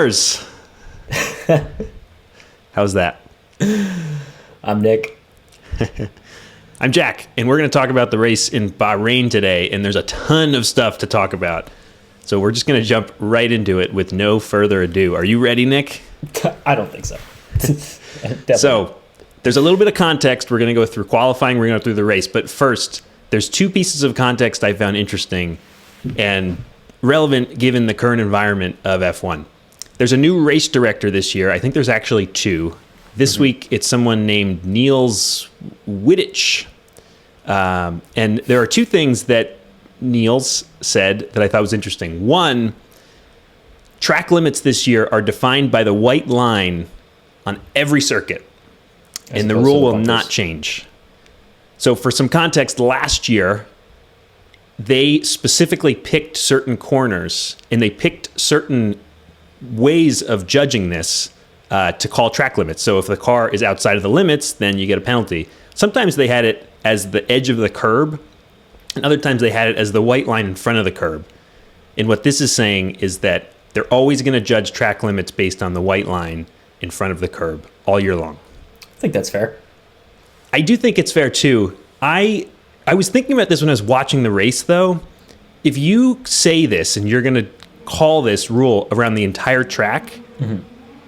yours. How's that? I'm Nick. I'm Jack, and we're going to talk about the race in Bahrain today, and there's a ton of stuff to talk about. So we're just going to jump right into it with no further ado. Are you ready, Nick? I don't think so. So there's a little bit of context. We're going to go through qualifying. We're going to go through the race. But first, there's two pieces of context I found interesting and relevant given the current environment of F1. There's a new race director this year. I think there's actually two. This week, it's someone named Niels Wittich. And there are two things that Niels said that I thought was interesting. One, track limits this year are defined by the white line on every circuit, and the rule will not change. So for some context, last year, they specifically picked certain corners, and they picked certain ways of judging this to call track limits. So if the car is outside of the limits, then you get a penalty. Sometimes they had it as the edge of the curb, and other times they had it as the white line in front of the curb. And what this is saying is that they're always going to judge track limits based on the white line in front of the curb all year long. I think that's fair. I do think it's fair too. I was thinking about this when I was watching the race, though. If you say this and you're going to call this rule around the entire track,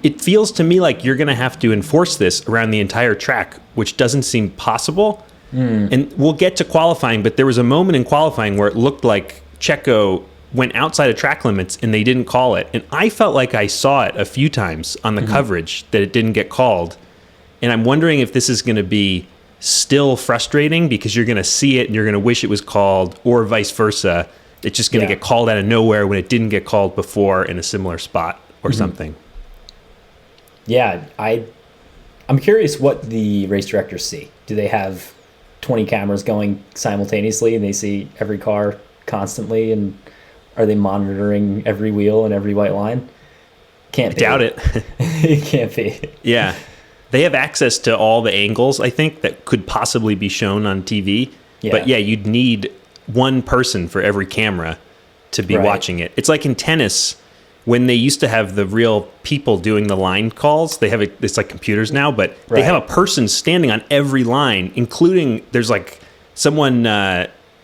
it feels to me like you're going to have to enforce this around the entire track, which doesn't seem possible. And we'll get to qualifying, but there was a moment in qualifying where it looked like Checo went outside of track limits and they didn't call it. And I felt like I saw it a few times on the coverage that it didn't get called. And I'm wondering if this is going to be still frustrating because you're going to see it and you're going to wish it was called, or vice versa. It's just going to get called out of nowhere when it didn't get called before in a similar spot or something. Yeah, I'm curious what the race directors see. Do they have 20 cameras going simultaneously and they see every car constantly, and are they monitoring every wheel and every white line? Can't be. Doubt it. It can't be. Yeah. They have access to all the angles, I think, that could possibly be shown on TV. Yeah. But yeah, you'd need one person for every camera to be watching it. It's like in tennis, when they used to have the real people doing the line calls. They have it's like computers now, but they have a person standing on every line, including there's like someone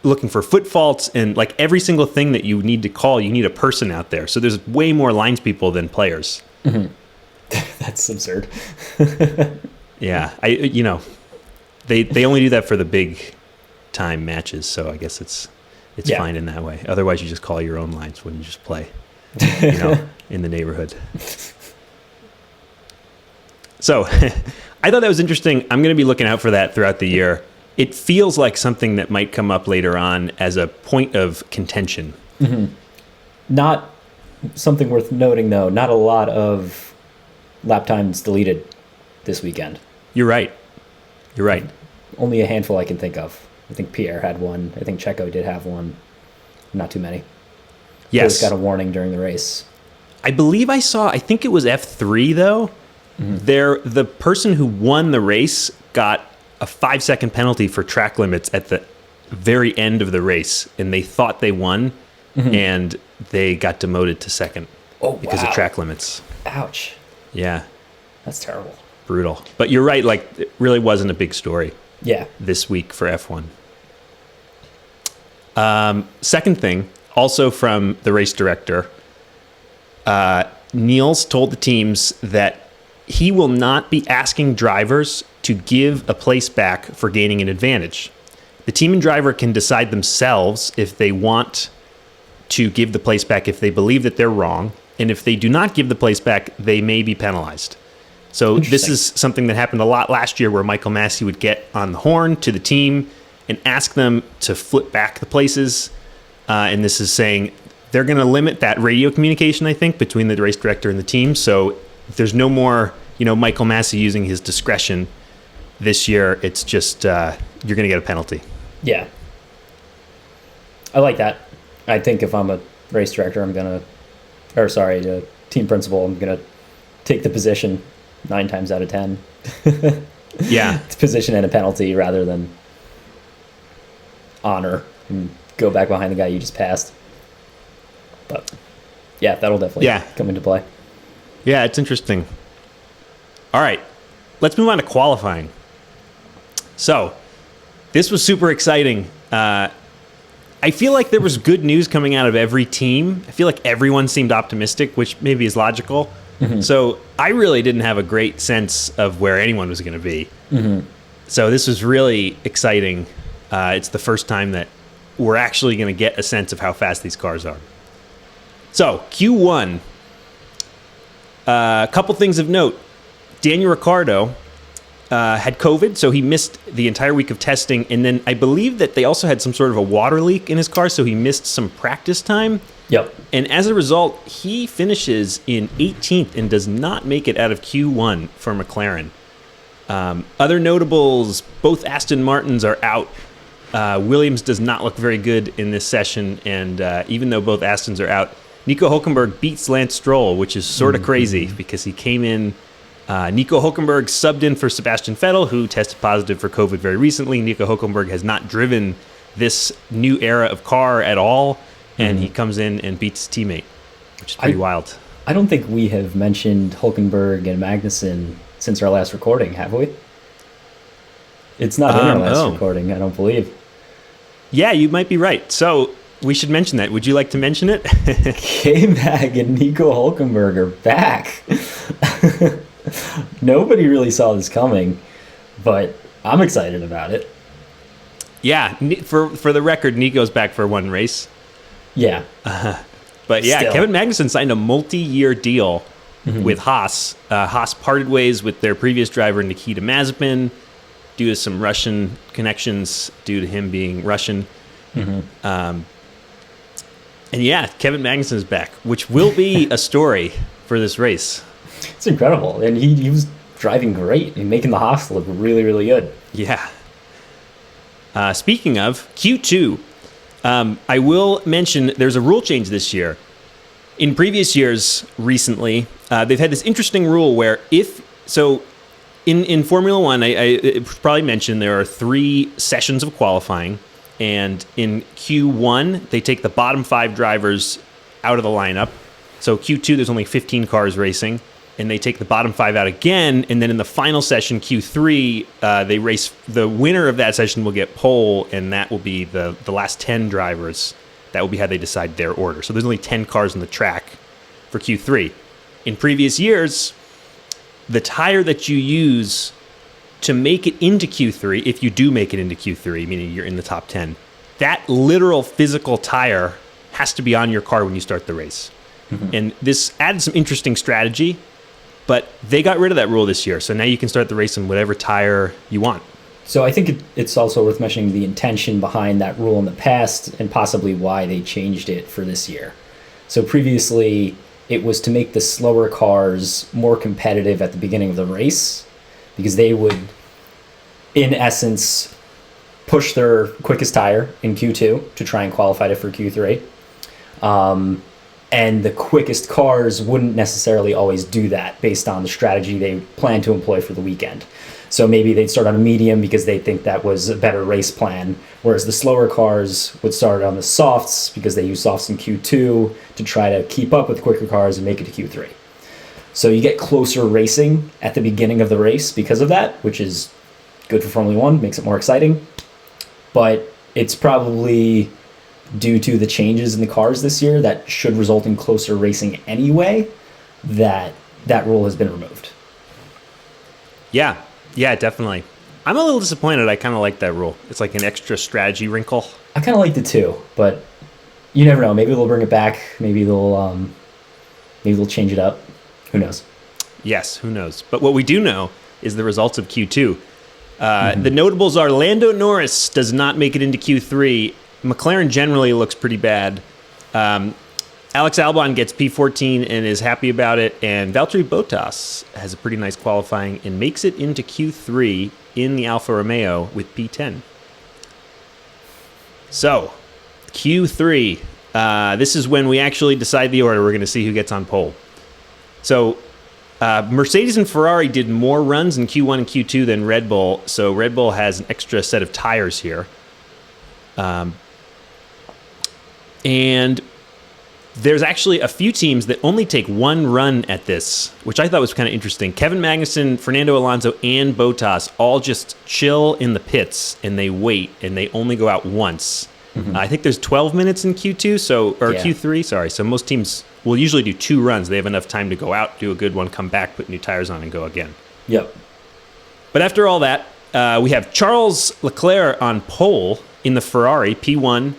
looking for foot faults, and like every single thing that you need to call, you need a person out there. So there's way more lines people than players. That's absurd. Yeah, they only do that for the big time matches, so I guess it's fine in that way. Otherwise, you just call your own lines when you just play, in the neighborhood. So, I thought that was interesting. I'm going to be looking out for that throughout the year. It feels like something that might come up later on as a point of contention. Not something worth noting, though. Not a lot of lap times deleted this weekend. You're right. Only a handful I can think of. I think Pierre had one. I think Checo did have one. Not too many. Yes. Both got a warning during the race. I believe I think it was F3 though. The person who won the race got a 5-second penalty for track limits at the very end of the race, and they thought they won, and they got demoted to second because of track limits. Ouch. Yeah. That's terrible. Brutal. But you're right, like it really wasn't a big story. Yeah. This week for F1. Second thing, also from the race director, Niels told the teams that he will not be asking drivers to give a place back for gaining an advantage. The team and driver can decide themselves if they want to give the place back if they believe that they're wrong, and if they do not give the place back, they may be penalized. So this is something that happened a lot last year, where Michael Massey would get on the horn to the team and ask them to flip back the places. And this is saying they're going to limit that radio communication, I think, between the race director and the team. So there's no more, Michael Massey using his discretion this year. It's just you're going to get a penalty. Yeah. I like that. I think if I'm a race director, a team principal, I'm going to take the position 9 times out of 10. Yeah. It's position and a penalty rather than honor and go back behind the guy you just passed. But yeah, that'll definitely come into play. Yeah, it's interesting. All right, let's move on to qualifying. So, this was super exciting. I feel like there was good news coming out of every team. I feel like everyone seemed optimistic, which maybe is logical. Mm-hmm. So I really didn't have a great sense of where anyone was going to be. Mm-hmm. So this was really exciting. It's the first time that we're actually going to get a sense of how fast these cars are. So Q1, a couple things of note. Daniel Ricciardo had COVID, so he missed the entire week of testing. And then I believe that they also had some sort of a water leak in his car, so he missed some practice time. Yep. And as a result, he finishes in 18th and does not make it out of Q1 for McLaren. Other notables, both Aston Martins are out. Williams does not look very good in this session, and even though both Astons are out, Nico Hülkenberg beats Lance Stroll, which is sort of crazy because he came in. Nico Hülkenberg subbed in for Sebastian Vettel, who tested positive for COVID very recently. Nico Hülkenberg has not driven this new era of car at all, and he comes in and beats his teammate, which is pretty wild. I don't think we have mentioned Hülkenberg and Magnussen since our last recording, have we? It's not in our last recording, I don't believe. Yeah, you might be right. So we should mention that. Would you like to mention it? K-Mag and Nico Hülkenberg are back. Nobody really saw this coming, but I'm excited about it. Yeah, for the record, Nico's back for one race. Yeah. But yeah, Still. Kevin Magnussen signed a multi-year deal with Haas. Haas parted ways with their previous driver, Nikita Mazepin, due to some Russian connections, due to him being Russian. And yeah, Kevin Magnussen is back, which will be a story for this race. It's incredible. And he was driving great and making the Haas look really, really good. Yeah. Speaking of Q2, I will mention there's a rule change this year. In previous years, recently, they've had this interesting rule where in Formula One, I probably mentioned there are 3 sessions of qualifying, and in Q1 they take the bottom 5 drivers out of the lineup. So Q2 there's only 15 cars racing, and they take the bottom 5 out again, and then in the final session, Q3, they race. The winner of that session will get pole, and that will be the last 10 drivers. That will be how they decide their order. So there's only 10 cars on the track for Q3. In previous years, the tire that you use to make it into Q3, if you do make it into Q3, meaning you're in the top 10, that literal physical tire has to be on your car when you start the race. And this added some interesting strategy, but they got rid of that rule this year. So now you can start the race in whatever tire you want. So I think it's also worth mentioning the intention behind that rule in the past and possibly why they changed it for this year. So previously, it was to make the slower cars more competitive at the beginning of the race, because they would, in essence, push their quickest tire in Q2 to try and qualify it for Q3. And the quickest cars wouldn't necessarily always do that based on the strategy they plan to employ for the weekend. So maybe they'd start on a medium because they think that was a better race plan, whereas the slower cars would start on the softs because they use softs in Q2 to try to keep up with quicker cars and make it to Q3. So you get closer racing at the beginning of the race because of that, which is good for Formula One, makes it more exciting. But it's probably due to the changes in the cars this year that should result in closer racing anyway, that rule has been removed. Yeah, definitely. I'm a little disappointed. I kind of like that rule. It's like an extra strategy wrinkle. I kind of liked it too, but you never know. Maybe they'll bring it back. Maybe they'll change it up. Who knows? Yes, who knows? But what we do know is the results of Q2. The notables are Lando Norris does not make it into Q3. McLaren generally looks pretty bad. Alex Albon gets P14 and is happy about it, and Valtteri Bottas has a pretty nice qualifying and makes it into Q3 in the Alfa Romeo with P10. So, Q3, this is when we actually decide the order. We're going to see who gets on pole. So, Mercedes and Ferrari did more runs in Q1 and Q2 than Red Bull, so Red Bull has an extra set of tires here. And There's actually a few teams that only take one run at this, which I thought was kind of interesting. Kevin Magnussen, Fernando Alonso, and Bottas all just chill in the pits, and they wait, and they only go out once. I think there's 12 minutes in Q2, Q3, sorry. So most teams will usually do 2 runs. They have enough time to go out, do a good one, come back, put new tires on, and go again. Yep. But after all that, we have Charles Leclerc on pole in the Ferrari, P1.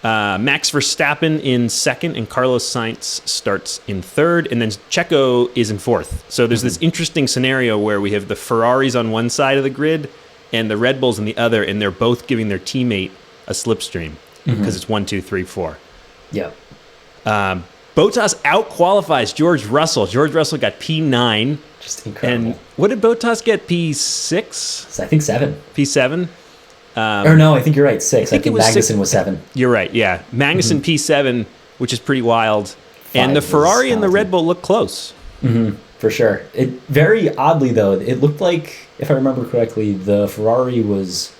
Max Verstappen in second, and Carlos Sainz starts in third, and then Checo is in fourth. So there's this interesting scenario where we have the Ferraris on one side of the grid and the Red Bulls on the other, and they're both giving their teammate a slipstream because it's 1, 2, 3, 4. Yep. Bottas out-qualifies George Russell. George Russell got P9. Just incredible. And what did Bottas get, P6? I think 7. P7? Or no, I think you're right, 6. I think Magnussen was 7. You're right, yeah. Magnussen P7, which is pretty wild. And the Ferrari and the Red Bull look close. For sure. It very oddly, though, it looked like, if I remember correctly, the Ferrari was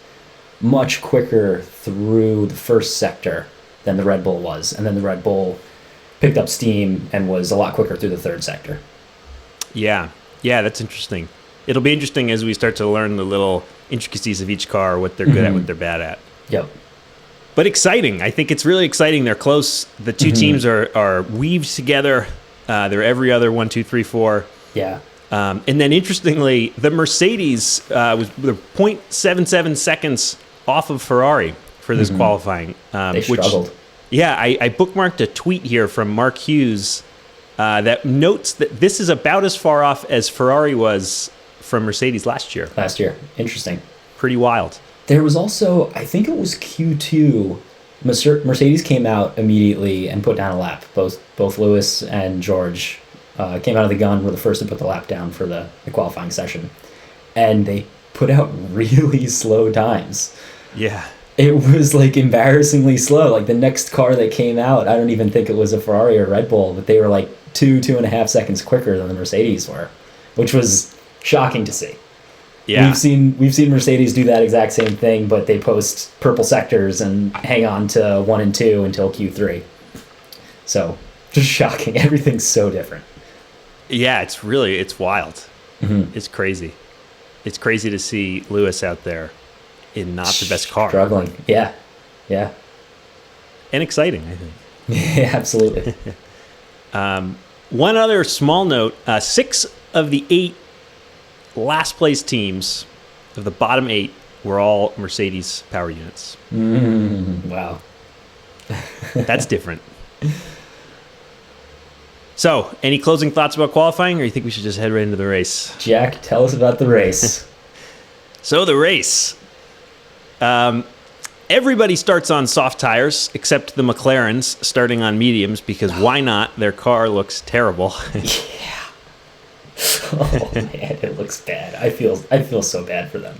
much quicker through the first sector than the Red Bull was. And then the Red Bull picked up steam and was a lot quicker through the third sector. Yeah, that's interesting. It'll be interesting as we start to learn the little intricacies of each car, what they're good at, what they're bad at. Yep. But exciting. I think it's really exciting. They're close. The two teams are weaved together. They're every other 1, 2, 3, 4. Yeah. And then interestingly, the Mercedes was 0.77 seconds off of Ferrari for this qualifying. They struggled. Yeah, I bookmarked a tweet here from Mark Hughes that notes that this is about as far off as Ferrari was from Mercedes last year. Interesting. Pretty wild. There was also, I think it was Q2, Mercedes came out immediately and put down a lap. Both Lewis and George came out of the gun, were the first to put the lap down for the qualifying session. And they put out really slow times. Yeah. It was like embarrassingly slow. Like the next car that came out, I don't even think it was a Ferrari or Red Bull, but they were like 2.5 seconds quicker than the Mercedes were, which was shocking to see. Yeah. We've seen Mercedes do that exact same thing, but they post purple sectors and hang on to 1 and 2 until Q3. So just shocking. Everything's so different. Yeah, it's wild. It's crazy. It's crazy to see Lewis out there in not the best car. Struggling. Yeah. And exciting, I think. Yeah, absolutely. One other small note, 6 of the 8 last place teams of the bottom 8 were all Mercedes power units. Wow. That's different. So, any closing thoughts about qualifying, or you think we should just head right into the race? Jack, tell us about the race. So, the race. Everybody starts on soft tires, except the McLarens starting on mediums, because why not? Their car looks terrible. Yeah. Oh, man, it looks bad. I feel so bad for them.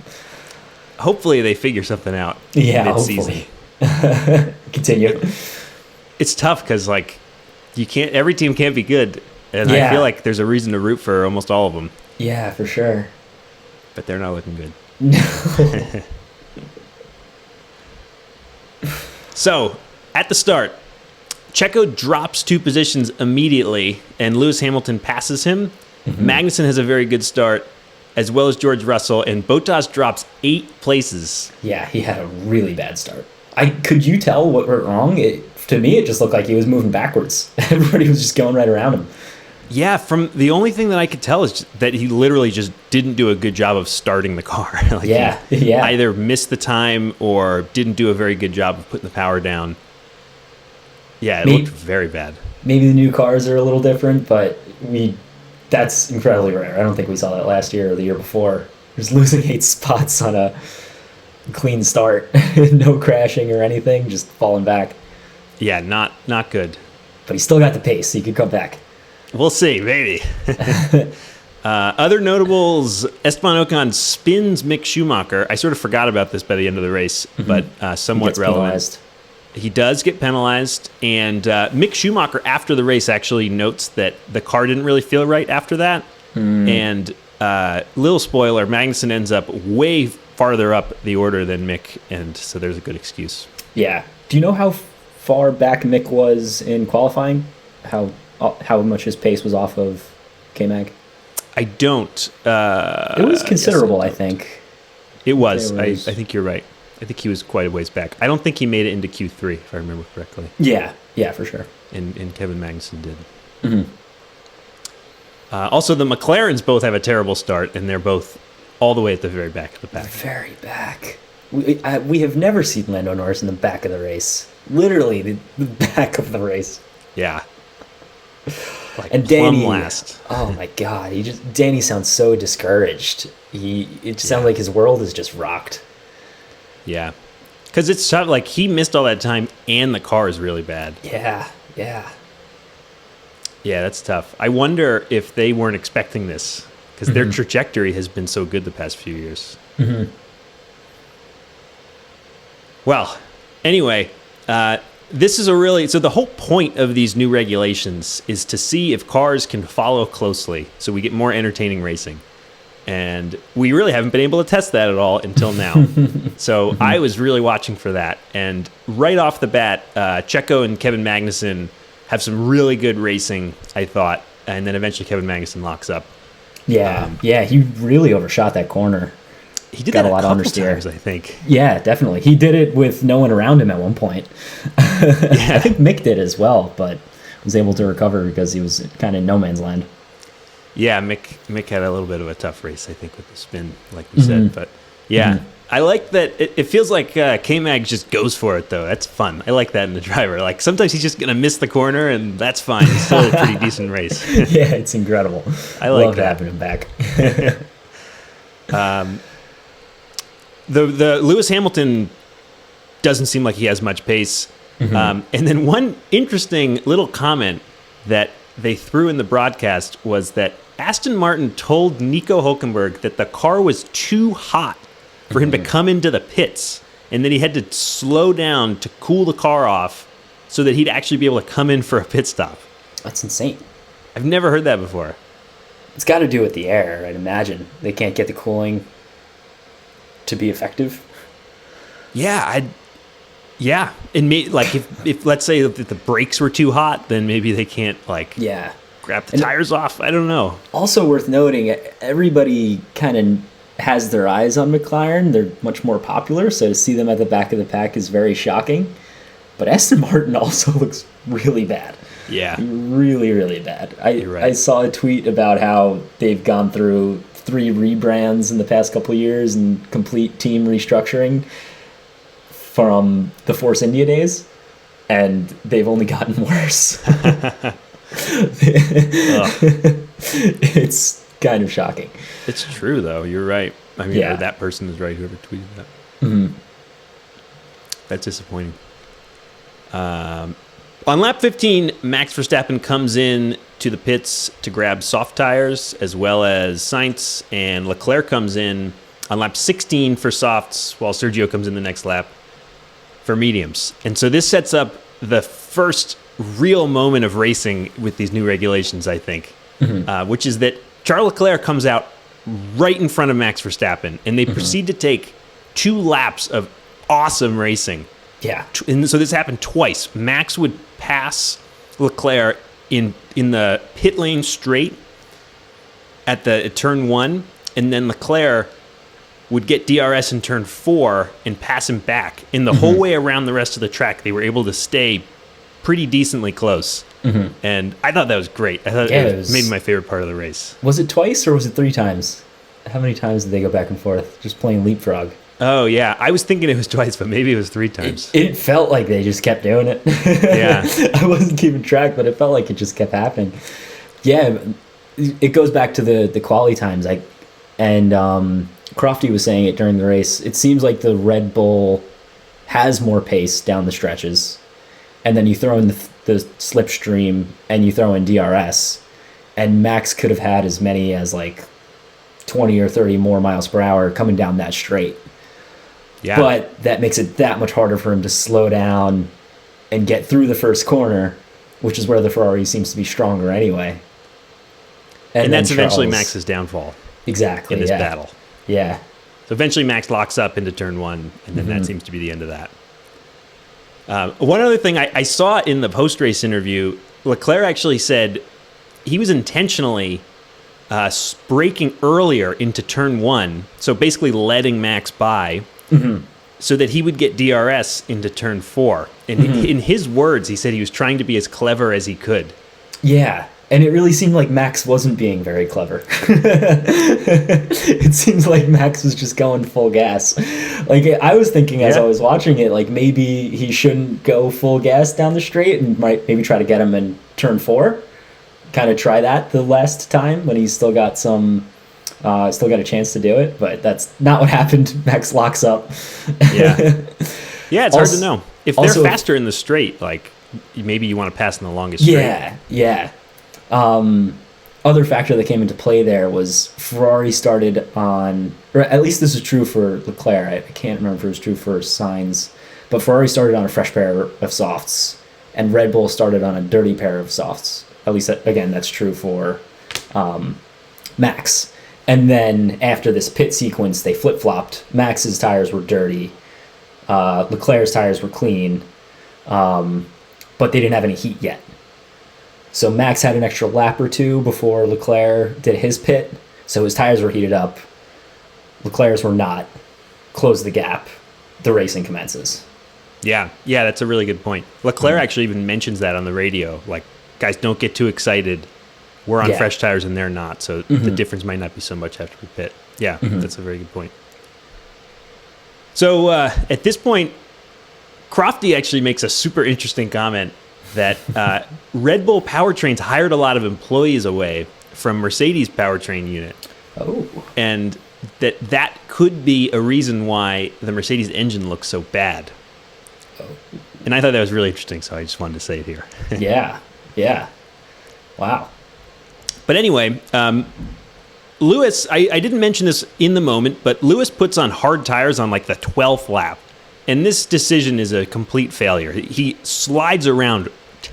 Hopefully they figure something out mid-season. Hopefully. Continue. It's tough because, like, every team can't be good. And I feel like there's a reason to root for almost all of them. Yeah, for sure. But they're not looking good. No. So, at the start, Checo drops 2 positions immediately, and Lewis Hamilton passes him. Magnussen has a very good start, as well as George Russell, and Bottas drops 8 places. Yeah, he had a really bad start. Could you tell what went wrong? To me, it just looked like he was moving backwards. Everybody was just going right around him. Yeah, from the only thing that I could tell is that he literally just didn't do a good job of starting the car. He either missed the time or didn't do a very good job of putting the power down. Yeah, it looked very bad. Maybe the new cars are a little different, but that's incredibly rare. I don't think we saw that last year or the year before. Just losing 8 spots on a clean start. No crashing or anything, just falling back. Yeah, not good. But he still got the pace, so he could come back. We'll see, maybe. Other notables, Esteban Ocon spins Mick Schumacher. I sort of forgot about this by the end of the race, but somewhat relevant. Penalized. He does get penalized, and Mick Schumacher, after the race, actually notes that the car didn't really feel right after that. And little spoiler, Magnussen ends up way farther up the order than Mick, and so there's a good excuse. Yeah. Do you know how far back Mick was in qualifying? how much his pace was off of K-Mag? I don't. It was considerable, I think. It was. I think you're right. I think he was quite a ways back. I don't think he made it into Q3, if I remember correctly. Yeah, for sure. And Kevin Magnussen did. Mm-hmm. Also, the McLarens both have a terrible start, and they're both all the way at the very back of the pack. Very back. We have never seen Lando Norris in the back of the race. Literally, the back of the race. Yeah. Like and Danny, last. Oh my God, Danny sounds so discouraged. It sounds like his world is just rocked. Yeah, because it's tough. Like he missed all that time, and the car is really bad. Yeah. Yeah, that's tough. I wonder if they weren't expecting this because their trajectory has been so good the past few years. Mm-hmm. Well, anyway, this is so the whole point of these new regulations is to see if cars can follow closely so we get more entertaining racing. And we really haven't been able to test that at all until now. So I was really watching for that. And right off the bat, Checo and Kevin Magnussen have some really good racing, I thought. And then eventually Kevin Magnussen locks up. Yeah, he really overshot that corner. He did that a lot of understeer times, I think. Yeah, definitely. He did it with no one around him at one point. I think Mick did as well, but was able to recover because he was kind of in no man's land. Yeah, Mick had a little bit of a tough race, I think, with the spin, like we said. But yeah, I like that. It feels like K-Mag just goes for it, though. That's fun. I like that in the driver. Like sometimes he's just going to miss the corner, and that's fine. It's still a pretty decent race. Yeah, it's incredible. I like Love that. having him back. The Lewis Hamilton doesn't seem like he has much pace. And then one interesting little comment that they threw in the broadcast was that Aston Martin told Nico Hülkenberg that the car was too hot for him to come into the pits, and that he had to slow down to cool the car off so that he'd actually be able to come in for a pit stop. That's insane. I've never heard that before. It's got to do with the air, I'd imagine. They can't get the cooling to be effective. Yeah, and like if let's say that the brakes were too hot, then maybe they can't grab the tires off. I don't know. Also worth noting, everybody kind of has their eyes on McLaren. They're much more popular, so to see them at the back of the pack is very shocking. But Aston Martin also looks really bad. Yeah, really, really bad. You're right. I saw a tweet about how they've gone through 3 rebrands in the past couple of years and complete team restructuring from the Force India days, and they've only gotten worse. It's kind of shocking. It's true, though. You're right. I mean, that person is right, whoever tweeted that. Mm-hmm. That's disappointing. On lap 15, Max Verstappen comes in to the pits to grab soft tires, as well as Sainz, and Leclerc comes in on lap 16 for softs, while Sergio comes in the next lap for mediums. And so this sets up the first real moment of racing with these new regulations, I think, which is that Charles Leclerc comes out right in front of Max Verstappen, and they proceed to take 2 laps of awesome racing. Yeah. And so this happened twice. Max would pass Leclerc in the pit lane straight at turn 1, and then Leclerc would get DRS in turn 4 and pass him back. In the whole way around the rest of the track, they were able to stay pretty decently close. And I thought that was great. I thought it was maybe my favorite part of the race. Was it twice or was it 3 times? How many times did they go back and forth just playing leapfrog? Oh, yeah. I was thinking it was twice, but maybe it was 3 times. It felt like they just kept doing it. Yeah. I wasn't keeping track, but it felt like it just kept happening. Yeah, it goes back to the quality times. Crofty was saying it during the race. It seems like the Red Bull has more pace down the stretches, and then you throw in the slipstream and you throw in DRS, and Max could have had as many as 20 or 30 more miles per hour coming down that straight. Yeah. But that makes it that much harder for him to slow down and get through the first corner, which is where the Ferrari seems to be stronger anyway. And that's eventually Max's downfall. Exactly. In this battle. Yeah. So eventually Max locks up into turn 1, and then that seems to be the end of that. One other thing I saw in the post-race interview, Leclerc actually said he was intentionally braking earlier into turn 1, so basically letting Max by, so that he would get DRS into turn 4. And in his words, he said he was trying to be as clever as he could. Yeah, and it really seemed like Max wasn't being very clever. It seems like Max was just going full gas. Like, I was thinking as I was watching it, like, maybe he shouldn't go full gas down the straight and might maybe try to get him in turn 4. Kind of try that the last time when he's still got some, still got a chance to do it. But that's not what happened. Max locks up. Yeah, it's hard to know. If they're faster in the straight, like, maybe you want to pass in the longest straight. Yeah. Other factor that came into play there was Ferrari started on, or at least this is true for Leclerc. I can't remember if it was true for Sainz, but Ferrari started on a fresh pair of softs, and Red Bull started on a dirty pair of softs. At least, again, that's true for Max. And then after this pit sequence, they flip-flopped. Max's tires were dirty. Leclerc's tires were clean, but they didn't have any heat yet. So Max had an extra lap or two before Leclerc did his pit, so his tires were heated up. Leclerc's were not. Close the gap. The racing commences. Yeah, that's a really good point. Leclerc actually even mentions that on the radio, like, guys, don't get too excited. We're on fresh tires and they're not, so the difference might not be so much after we pit. Yeah, that's a very good point. So at this point, Crofty actually makes a super interesting comment that Red Bull powertrains hired a lot of employees away from Mercedes powertrain unit. Oh. And that could be a reason why the Mercedes engine looks so bad. Oh. And I thought that was really interesting, so I just wanted to say it here. Yeah. Wow. But anyway, Lewis, I didn't mention this in the moment, but Lewis puts on hard tires on like the 12th lap. And this decision is a complete failure. He slides around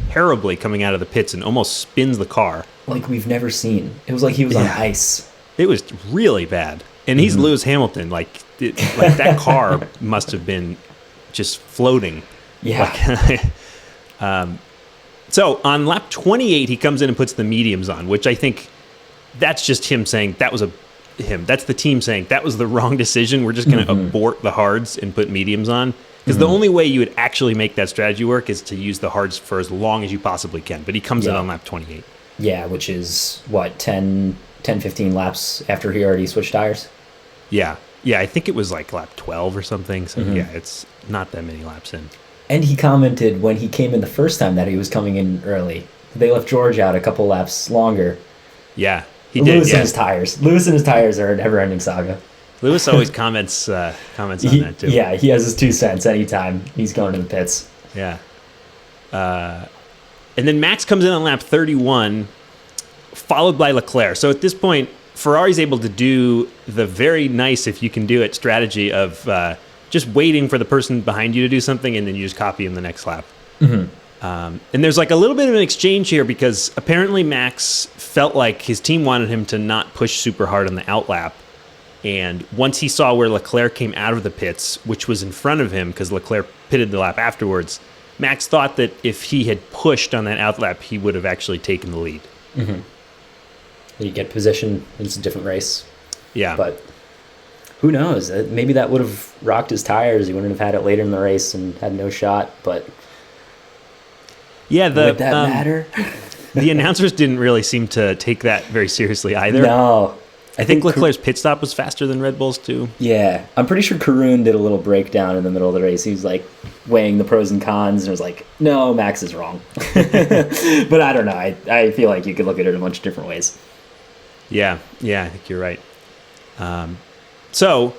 terribly coming out of the pits and almost spins the car. Like we've never seen. It was like he was on ice. It was really bad. And he's Lewis Hamilton. Like that car must have been just floating. Yeah. So on lap 28, he comes in and puts the mediums on, which I think that's just him saying that was that's the team saying that was the wrong decision. We're just going to abort the hards and put mediums on. Because the only way you would actually make that strategy work is to use the hards for as long as you possibly can. But he comes in on lap 28. Yeah, which is, 10, 15 laps after he already switched tires? Yeah, I think it was like lap 12 or something. So yeah, it's not that many laps in. And he commented when he came in the first time that he was coming in early. They left George out a couple laps longer. Yeah, he did. Lewis and his tires are a never-ending saga. Lewis always comments on that too. Yeah, he has his 2 cents anytime he's going to the pits. Yeah. And then Max comes in on lap 31, followed by Leclerc. So at this point, Ferrari's able to do the very nice, if you can do it, strategy of just waiting for the person behind you to do something, and then you just copy him the next lap. And there's like a little bit of an exchange here because apparently Max felt like his team wanted him to not push super hard on the outlap. And once he saw where Leclerc came out of the pits, which was in front of him because Leclerc pitted the lap afterwards, Max thought that if he had pushed on that outlap, he would have actually taken the lead. You get position, it's a different race. Yeah. But who knows? Maybe that would have rocked his tires. He wouldn't have had it later in the race and had no shot. But yeah, would that matter? The announcers didn't really seem to take that very seriously either. No. I think Leclerc's pit stop was faster than Red Bull's too. Yeah, I'm pretty sure Karun did a little breakdown in the middle of the race. He was like weighing the pros and cons and was like, no, Max is wrong. But I don't know. I feel like you could look at it a bunch of different ways. Yeah, I think you're right. So,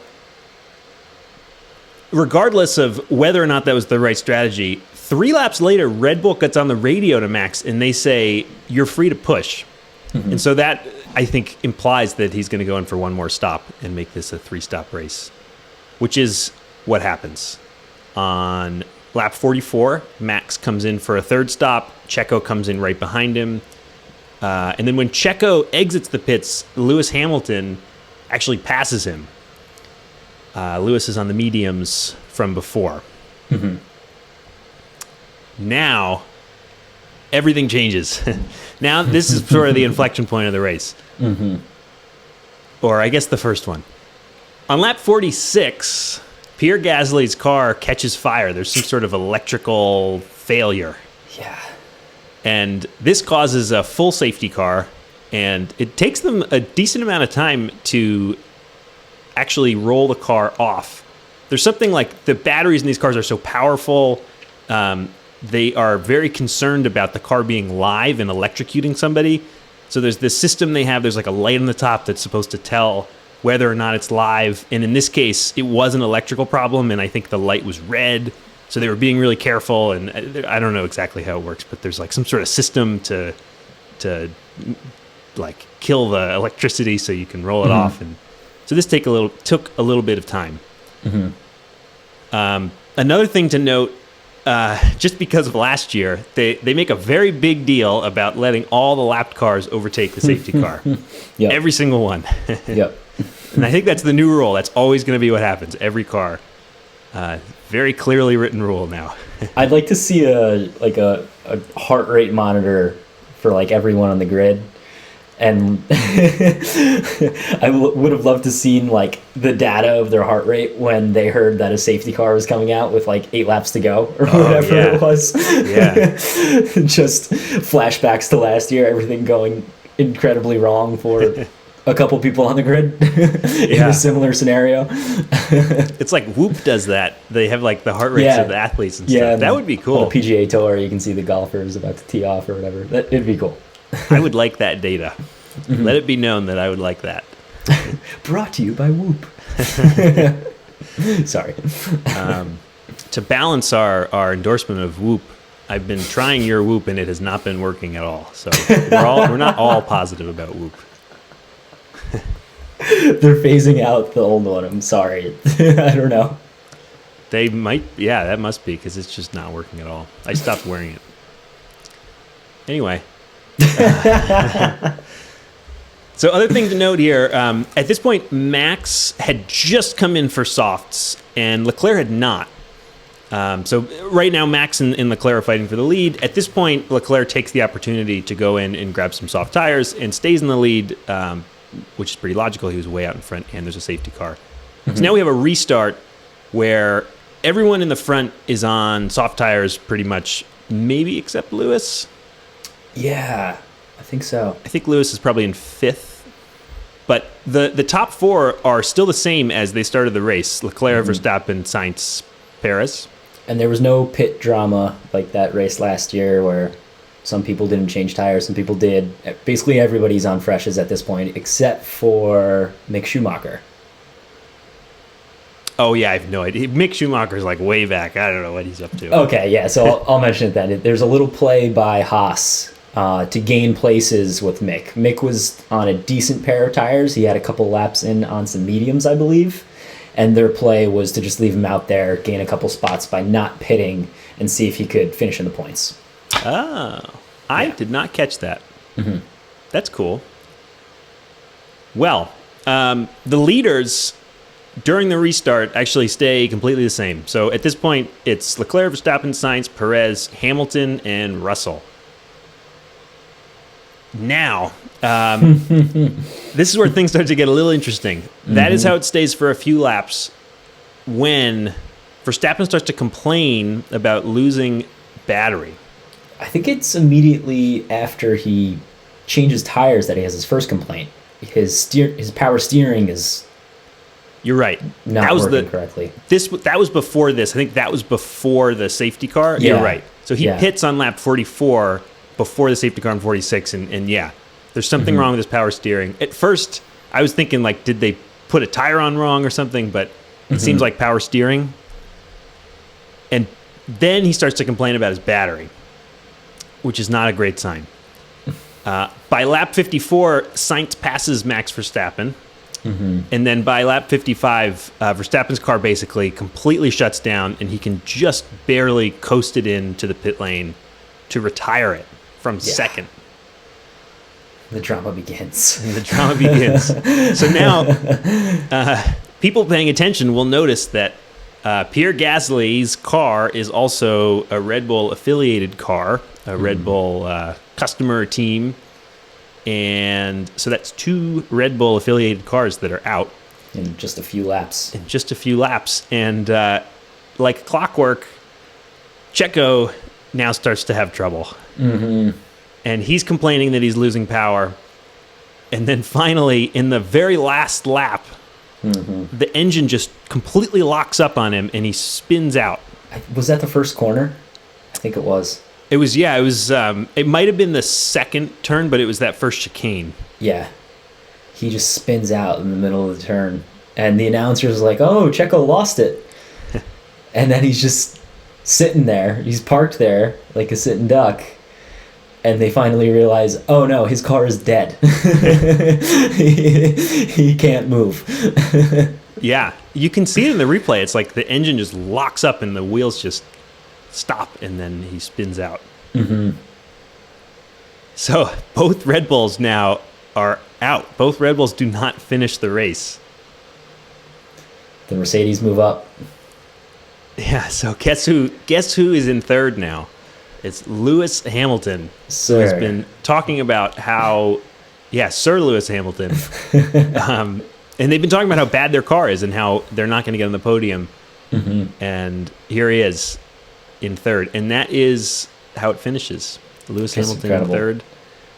regardless of whether or not that was the right strategy, 3 laps later, Red Bull gets on the radio to Max and they say, you're free to push. And so that, I think, implies that he's going to go in for one more stop and make this a 3-stop race, which is what happens. On lap 44, Max comes in for a 3rd stop. Checo comes in right behind him. And then when Checo exits the pits, Lewis Hamilton actually passes him. Lewis is on the mediums from before. Now, everything changes. Now this is sort of the inflection point of the race. Mm-hmm. Or I guess the first one. On lap 46, Pierre Gasly's car catches fire. There's some sort of electrical failure. Yeah. And this causes a full safety car, and it takes them a decent amount of time to actually roll the car off. There's something like the batteries in these cars are so powerful. They are very concerned about the car being live and electrocuting somebody. So there's this system they have. There's like a light on the top that's supposed to tell whether or not it's live. And in this case, it was an electrical problem, and I think the light was red. So they were being really careful, and I don't know exactly how it works, but there's like some sort of system to like kill the electricity so you can roll it off. And so this took a little bit of time. Mm-hmm. Another thing to note, just because of last year, they make a very big deal about letting all the lapped cars overtake the safety car. Yep. Every single one. Yep. And I think that's the new rule. That's always going to be what happens. Every car. Very clearly written rule now. I'd like to see a heart rate monitor for like everyone on the grid. And I would have loved to seen like the data of their heart rate when they heard that a safety car was coming out with like 8 laps to go or whatever it was. Yeah. Just flashbacks to last year, everything going incredibly wrong for a couple people on the grid in a similar scenario. It's like Whoop does that. They have like the heart rates of the athletes and stuff. That would be cool. On the PGA Tour, you can see the golfers about to tee off or whatever. It'd be cool. I would like that data. Let it be known that I would like that. Brought to you by Whoop. Sorry. To balance our endorsement of Whoop, I've been trying your Whoop and it has not been working at all. So we're not all positive about Whoop. They're phasing out the old one. I'm sorry. I don't know. They might. Yeah, that must be because it's just not working at all. I stopped wearing it. Anyway. So other thing to note here, at this point, Max had just come in for softs, and Leclerc had not. So right now, Max and Leclerc are fighting for the lead. At this point, Leclerc takes the opportunity to go in and grab some soft tires and stays in the lead, which is pretty logical. He was way out in front, and there's a safety car. So now we have a restart where everyone in the front is on soft tires pretty much, maybe except Lewis. Yeah, I think so. I think Lewis is probably in 5th. But the top 4 are still the same as they started the race. Leclerc, Verstappen, Sainz, Perez. And there was no pit drama like that race last year where some people didn't change tires, some people did. Basically everybody's on freshes at this point except for Mick Schumacher. Oh, yeah, I have no idea. Mick Schumacher's like way back. I don't know what he's up to. Okay, yeah, so I'll mention it then. There's a little play by Haas to gain places with Mick. Mick was on a decent pair of tires. He had a couple laps in on some mediums, I believe. And their play was to just leave him out there, gain a couple spots by not pitting, and see if he could finish in the points. Oh, I did not catch that. That's cool. Well, the leaders during the restart actually stay completely the same. So at this point, it's Leclerc, Verstappen, Sainz, Perez, Hamilton, and Russell. Now, this is where things start to get a little interesting. That is how it stays for a few laps when Verstappen starts to complain about losing battery. I think it's immediately after he changes tires that he has his first complaint. His power steering is... You're right. Not working correctly. That was before this. I think that was before the safety car. Yeah. You're right. So he pits on lap 44 before the safety car on 46, and yeah, there's something wrong with his power steering. At first, I was thinking, like, did they put a tire on wrong or something? But it seems like power steering. And then he starts to complain about his battery, which is not a great sign. By lap 54, Sainz passes Max Verstappen. And then by lap 55, Verstappen's car basically completely shuts down, and he can just barely coast it into the pit lane to retire it from second. The drama begins. So now, people paying attention will notice that Pierre Gasly's car is also a Red Bull affiliated car, a Red Bull customer team. And so that's 2 Red Bull affiliated cars that are out. In just a few laps. And like clockwork, Checo now starts to have trouble. Mm-hmm. And he's complaining that he's losing power. And then finally, in the very last lap, the engine just completely locks up on him and he spins out. Was that the first corner? I think it was. It was. It might have been the second turn, but it was that first chicane. Yeah. He just spins out in the middle of the turn. And the announcer's like, oh, Checo lost it. And then he's just sitting there. He's parked there like a sitting duck. And they finally realize, oh no, his car is dead. he can't move. Yeah, you can see it in the replay. It's like the engine just locks up and the wheels just stop, and then he spins out. Mm-hmm. So both Red Bulls now are out. Both Red Bulls do not finish the race. The Mercedes move up. Yeah, so guess who is in third now? It's Lewis Hamilton, Sir. Who's been talking about how, Sir Lewis Hamilton. And they've been talking about how bad their car is and how they're not going to get on the podium. Mm-hmm. And here he is in third. And that is how it finishes. Lewis That's Hamilton incredible. in third.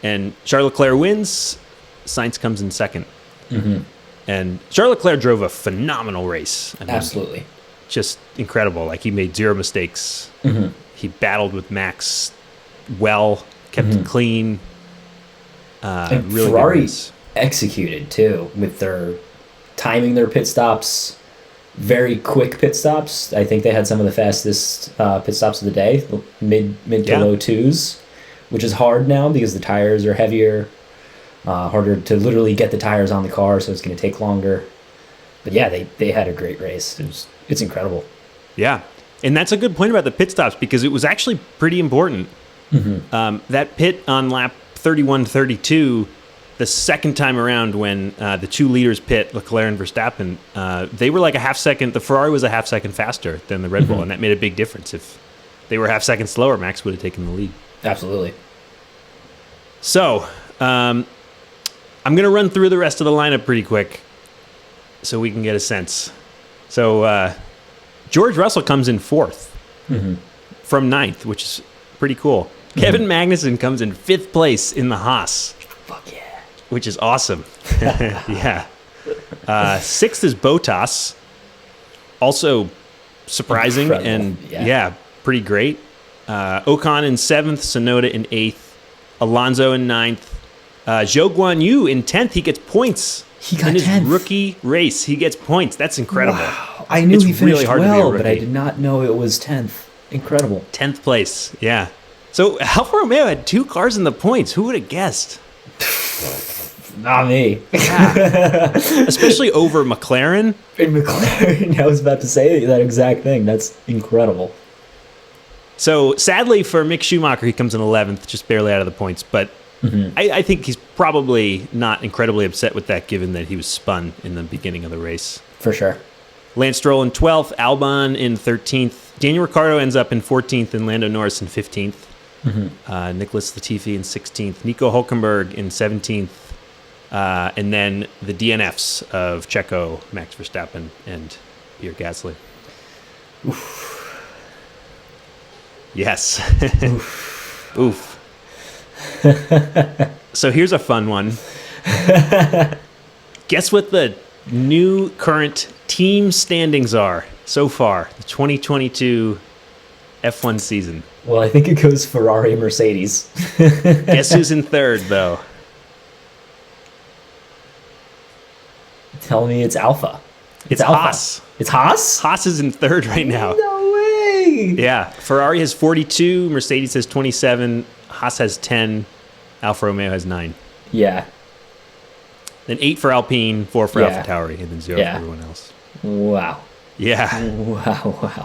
And Charles Leclerc wins. Sainz comes in second. Mm-hmm. And Charles Leclerc drove a phenomenal race. Absolutely. Just incredible. Like, he made 0 mistakes. Mm-hmm. He battled with Max well, kept it clean. And really Ferrari executed too with their timing their pit stops, very quick pit stops. I think they had some of the fastest pit stops of the day, mid to low 2s, which is hard now because the tires are heavier, harder to literally get the tires on the car, so it's going to take longer. But yeah, they had a great race. It's incredible. Yeah. And that's a good point about the pit stops because it was actually pretty important. Mm-hmm. That pit on lap 31-32, the second time around when the 2 leaders pit, Leclerc and Verstappen, they were like a half second. The Ferrari was a half second faster than the Red Bull, and that made a big difference. If they were half second slower, Max would have taken the lead. Absolutely. So I'm going to run through the rest of the lineup pretty quick so we can get a sense. So George Russell comes in 4th from 9th, which is pretty cool. Kevin Magnussen comes in 5th place in the Haas. Fuck yeah. Which is awesome. Yeah. 6th is Bottas. Also surprising. Incredible. And pretty great. Ocon in 7th, Tsunoda in 8th, Alonso in 9th. Zhou Guanyu in 10th. He gets points. He got in his 10th. Rookie race. He gets points. That's incredible. Wow. I knew he finished really hard to be a well, but I rookie. did not know it was 10th. Incredible. 10th place. Yeah. So Alfa Romeo had 2 cars in the points. Who would have guessed? Not me. Especially over McLaren. In McLaren, I was about to say that exact thing. That's incredible. So sadly for Mick Schumacher, he comes in 11th, just barely out of the points. But I think he's probably not incredibly upset with that, given that he was spun in the beginning of the race. For sure. Lance Stroll in 12th, Albon in 13th. Daniel Ricciardo ends up in 14th, and Lando Norris in 15th. Nicholas Latifi in 16th. Nico Hulkenberg in 17th. And then the DNFs of Checo, Max Verstappen, and Pierre Gasly. Oof. Yes. Oof. So here's a fun one. Guess what the new current team standings are so far, the 2022 F1 season. Well, I think it goes Ferrari, Mercedes. Guess who's in third, though? Tell me it's Alpha. It's Alpha. Haas. It's Haas? Haas is in third right now. No way! Yeah. Ferrari has 42, Mercedes has 27, Haas has 10, Alfa Romeo has 9. Yeah. Then 8 for Alpine, 4 for Yeah. AlphaTauri, and then 0 Yeah. for everyone else. Wow. Yeah. Wow.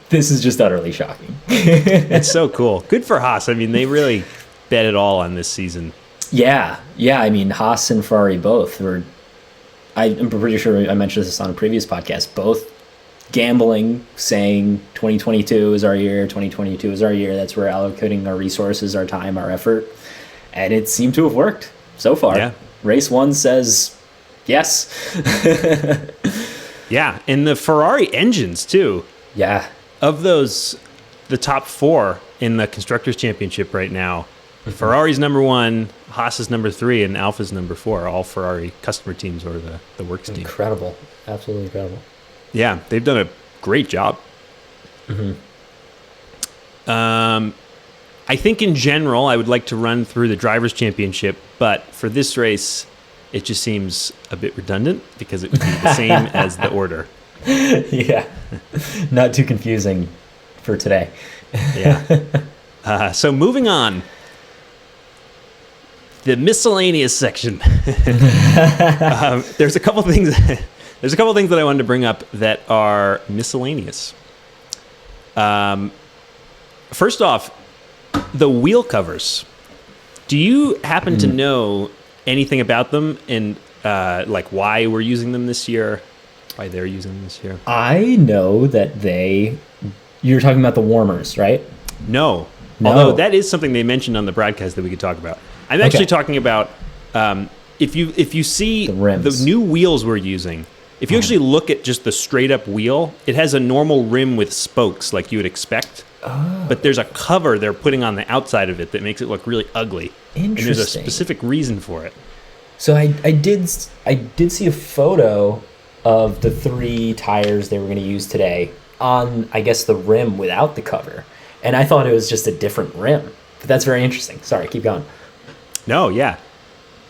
This is just utterly shocking. It's so cool. Good for Haas. I mean, they really bet it all on this season. Yeah. I mean, Haas and Ferrari both were. I'm pretty sure I mentioned this on a previous podcast. Both gambling, saying 2022 is our year, 2022 is our year. That's where allocating our resources, our time, our effort. And it seemed to have worked so far. Yeah. Race 1 says yes. Yeah, and the Ferrari engines, too. Yeah. Of those, the top 4 in the Constructors' Championship right now, Ferrari's number 1, Haas is number 3, and Alfa's number 4. All Ferrari customer teams or the works team. Incredible. Absolutely incredible. Yeah, they've done a great job. I think in general, I would like to run through the Drivers' Championship, but for this race, it just seems a bit redundant because it would be the same as the order. Yeah. Not too confusing for today. Yeah. So moving on. The miscellaneous section. There's a couple things. There's a couple things that I wanted to bring up that are miscellaneous. First off, the wheel covers. Do you happen to know anything about them and like why we're using them this year? Why they're using them this year? I know that you're talking about the warmers, right? No. Although that is something they mentioned on the broadcast that we could talk about. I'm actually talking about if you see the new wheels we're using. If you actually look at just the straight up wheel, it has a normal rim with spokes like you would expect. But there's a cover they're putting on the outside of it that makes it look really ugly. Interesting. And there's a specific reason for it. So I did see a photo of the 3 tires they were going to use today on, I guess, the rim without the cover. And I thought it was just a different rim. But that's very interesting. Sorry, keep going. No, yeah.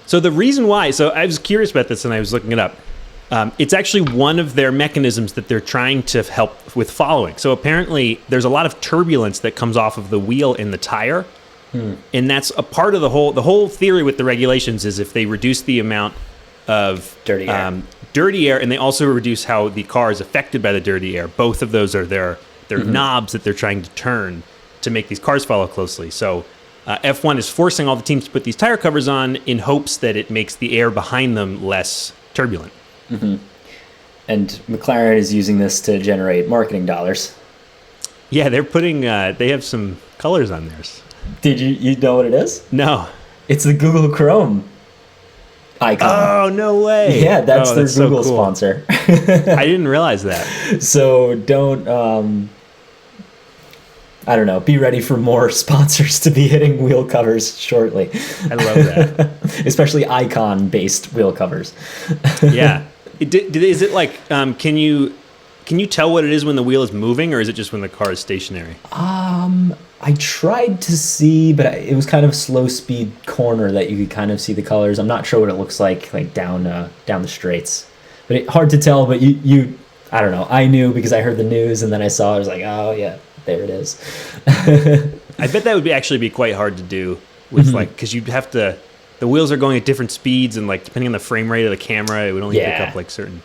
So the reason why, so I was curious about this and I was looking it up. It's actually one of their mechanisms that they're trying to help with following. So apparently there's a lot of turbulence that comes off of the wheel in the tire. And that's a part of the whole theory with the regulations is if they reduce the amount of dirty air and they also reduce how the car is affected by the dirty air. Both of those are their knobs that they're trying to turn to make these cars follow closely. So F1 is forcing all the teams to put these tire covers on in hopes that it makes the air behind them less turbulent. And McLaren is using this to generate marketing dollars. Yeah, they're putting, they have some colors on theirs. Did you know what it is? No. It's the Google Chrome icon. Oh, no way. Yeah, that's their Google sponsor. I didn't realize that. So don't, I don't know, be ready for more sponsors to be hitting wheel covers shortly. I love that. Especially icon-based wheel covers. Yeah. Is it like, can you tell what it is when the wheel is moving, or is it just when the car is stationary? I tried to see, but it was kind of a slow speed corner that you could kind of see the colors. I'm not sure what it looks like down the straights. But hard to tell, but you I don't know. I knew because I heard the news and then I saw it. I was like, oh yeah, there it is. I bet that would actually be quite hard to do with because you'd have to, the wheels are going at different speeds and like depending on the frame rate of the camera, it would only pick up like certain.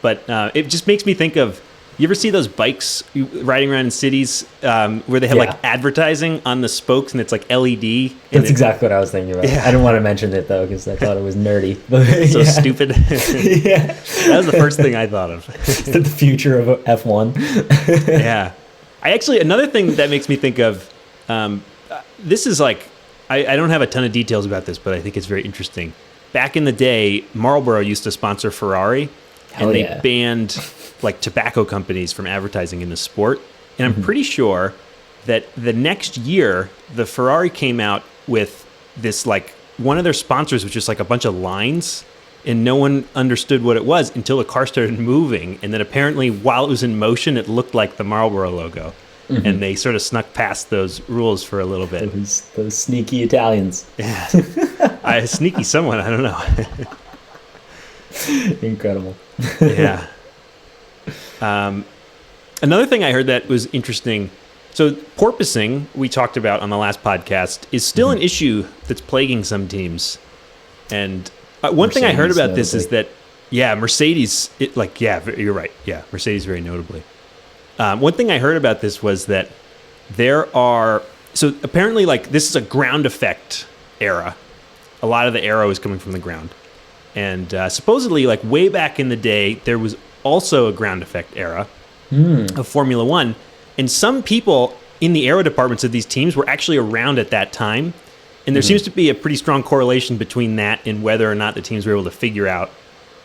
But it just makes me think of, you ever see those bikes riding around in cities where they have like advertising on the spokes and it's like LED? That's exactly what I was thinking about. Yeah. I didn't want to mention it though because I thought it was nerdy. So stupid. Yeah. That was the first thing I thought of. The future of F1. Yeah. Another thing that makes me think of, this is like, I don't have a ton of details about this, but I think it's very interesting. Back in the day, Marlboro used to sponsor Ferrari, and they banned like tobacco companies from advertising in the sport. And I'm pretty sure that the next year, the Ferrari came out with this, like, one of their sponsors was just like a bunch of lines, and no one understood what it was until the car started moving. And then apparently while it was in motion, it looked like the Marlboro logo. And they sort of snuck past those rules for a little bit. Those sneaky Italians. Yeah. Sneaky someone, I don't know. Incredible. Yeah. Another thing I heard that was interesting. So porpoising, we talked about on the last podcast, is still an issue that's plaguing some teams. And one thing I heard about this is that, Mercedes, you're right. Yeah, Mercedes very notably. One thing I heard about this was that so apparently like this is a ground effect era. A lot of the aero is coming from the ground. And supposedly like way back in the day, there was also a ground effect era. of Formula One. And some people in the aero departments of these teams were actually around at that time. And there seems to be a pretty strong correlation between that and whether or not the teams were able to figure out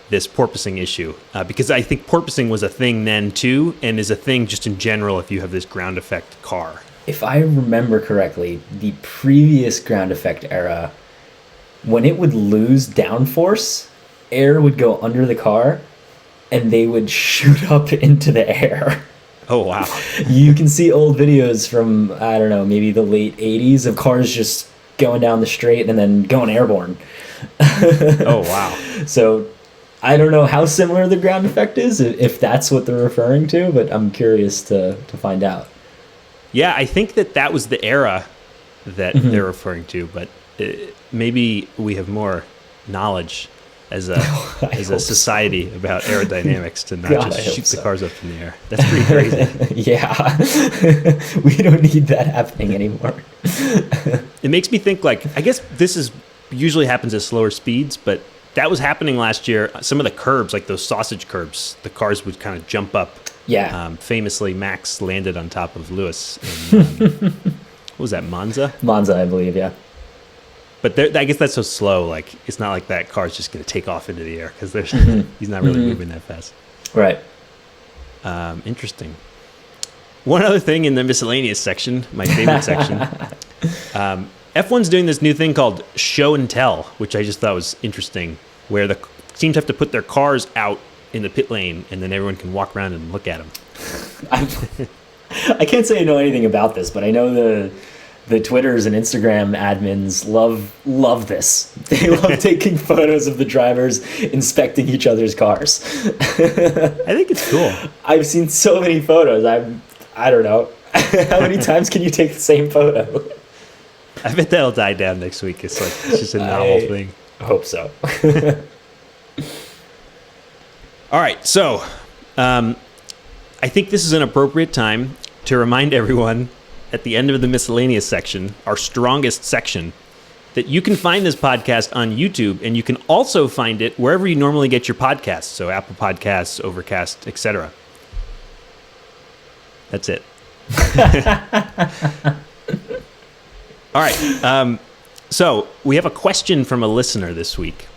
this porpoising issue. Because I think porpoising was a thing then too, and is a thing just in general if you have this ground effect car. If I remember correctly, the previous ground effect era, when it would lose downforce, air would go under the car and they would shoot up into the air. Oh, wow. You can see old videos from, I don't know, maybe the late 80s of cars just going down the straight and then going airborne. Oh, wow. So I don't know how similar the ground effect is, if that's what they're referring to, but I'm curious to find out. Yeah, I think that was the era that they're referring to, but maybe we have more knowledge as a society about aerodynamics to not just shoot the cars up in the air. That's pretty crazy. Yeah. We don't need that happening anymore. It makes me think, like, I guess this usually happens at slower speeds, but that was happening last year. Some of the curbs, like those sausage curbs, the cars would kind of jump up. Yeah. Famously, Max landed on top of Lewis in, what was that, Monza? Monza, I believe, yeah. But I guess that's so slow. Like, it's not like that car's just going to take off into the air because he's not really moving that fast. Right. Interesting. One other thing in the miscellaneous section, my favorite section, F1's doing this new thing called show and tell, which I just thought was interesting, where the teams have to put their cars out in the pit lane and then everyone can walk around and look at them. I can't say I know anything about this, but I know the Twitters and Instagram admins love this. They love taking photos of the drivers inspecting each other's cars. I think it's cool. I've seen so many photos. I don't know. How many times can you take the same photo? I bet that'll die down next week. It's just a novel thing. I hope so. All right, so I think this is an appropriate time to remind everyone at the end of the miscellaneous section, our strongest section, that you can find this podcast on YouTube, and you can also find it wherever you normally get your podcasts, so Apple Podcasts, Overcast, etc. That's it. All right, so we have a question from a listener this week.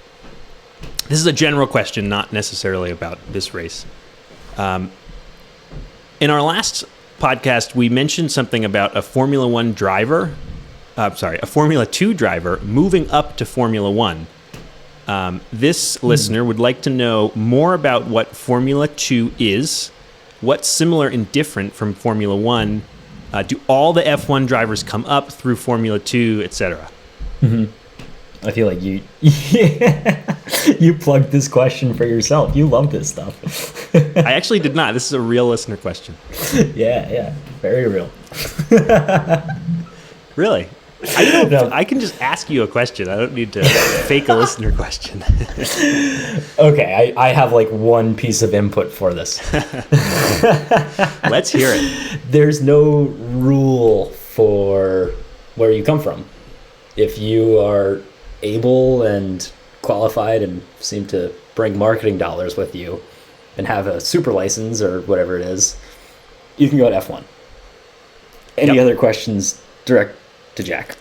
This is a general question, not necessarily about this race. In our last podcast, we mentioned something about a Formula 2 driver moving up to Formula 1. This listener would like to know more about what Formula 2 is, what's similar and different from Formula 1. Do all the F1 drivers come up through Formula 2, etc.? I feel like you plugged this question for yourself. You love this stuff. I actually did not. This is a real listener question. Yeah. Very real. Really? I can just ask you a question. I don't need to fake a listener question. Okay, I have like one piece of input for this. Let's hear it. There's no rule for where you come from. If you are able and qualified and seem to bring marketing dollars with you and have a super license or whatever it is, you can go to F1. Any other questions, direct to Jack.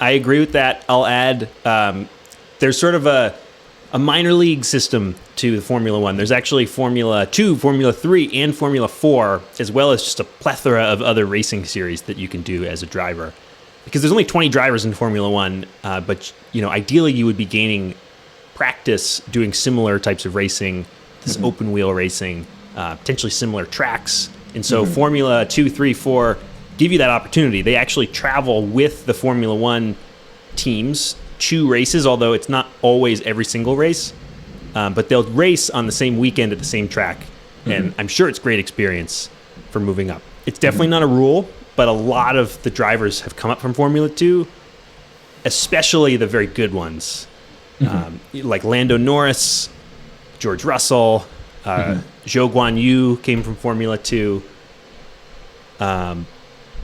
I agree with that. I'll add, there's sort of a minor league system to the Formula 1. There's actually Formula 2, Formula 3, and Formula 4, as well as just a plethora of other racing series that you can do as a driver. Because there's only 20 drivers in Formula 1, but ideally you would be gaining practice doing similar types of racing, this open wheel racing, potentially similar tracks. And so Formula 2, 3, 4 give you that opportunity. They actually travel with the Formula 1 teams to races, although it's not always every single race. But they'll race on the same weekend at the same track. And I'm sure it's great experience for moving up. It's definitely not a rule, but a lot of the drivers have come up from Formula 2, especially the very good ones. Like Lando Norris, George Russell, Zhou Guanyu came from Formula 2. And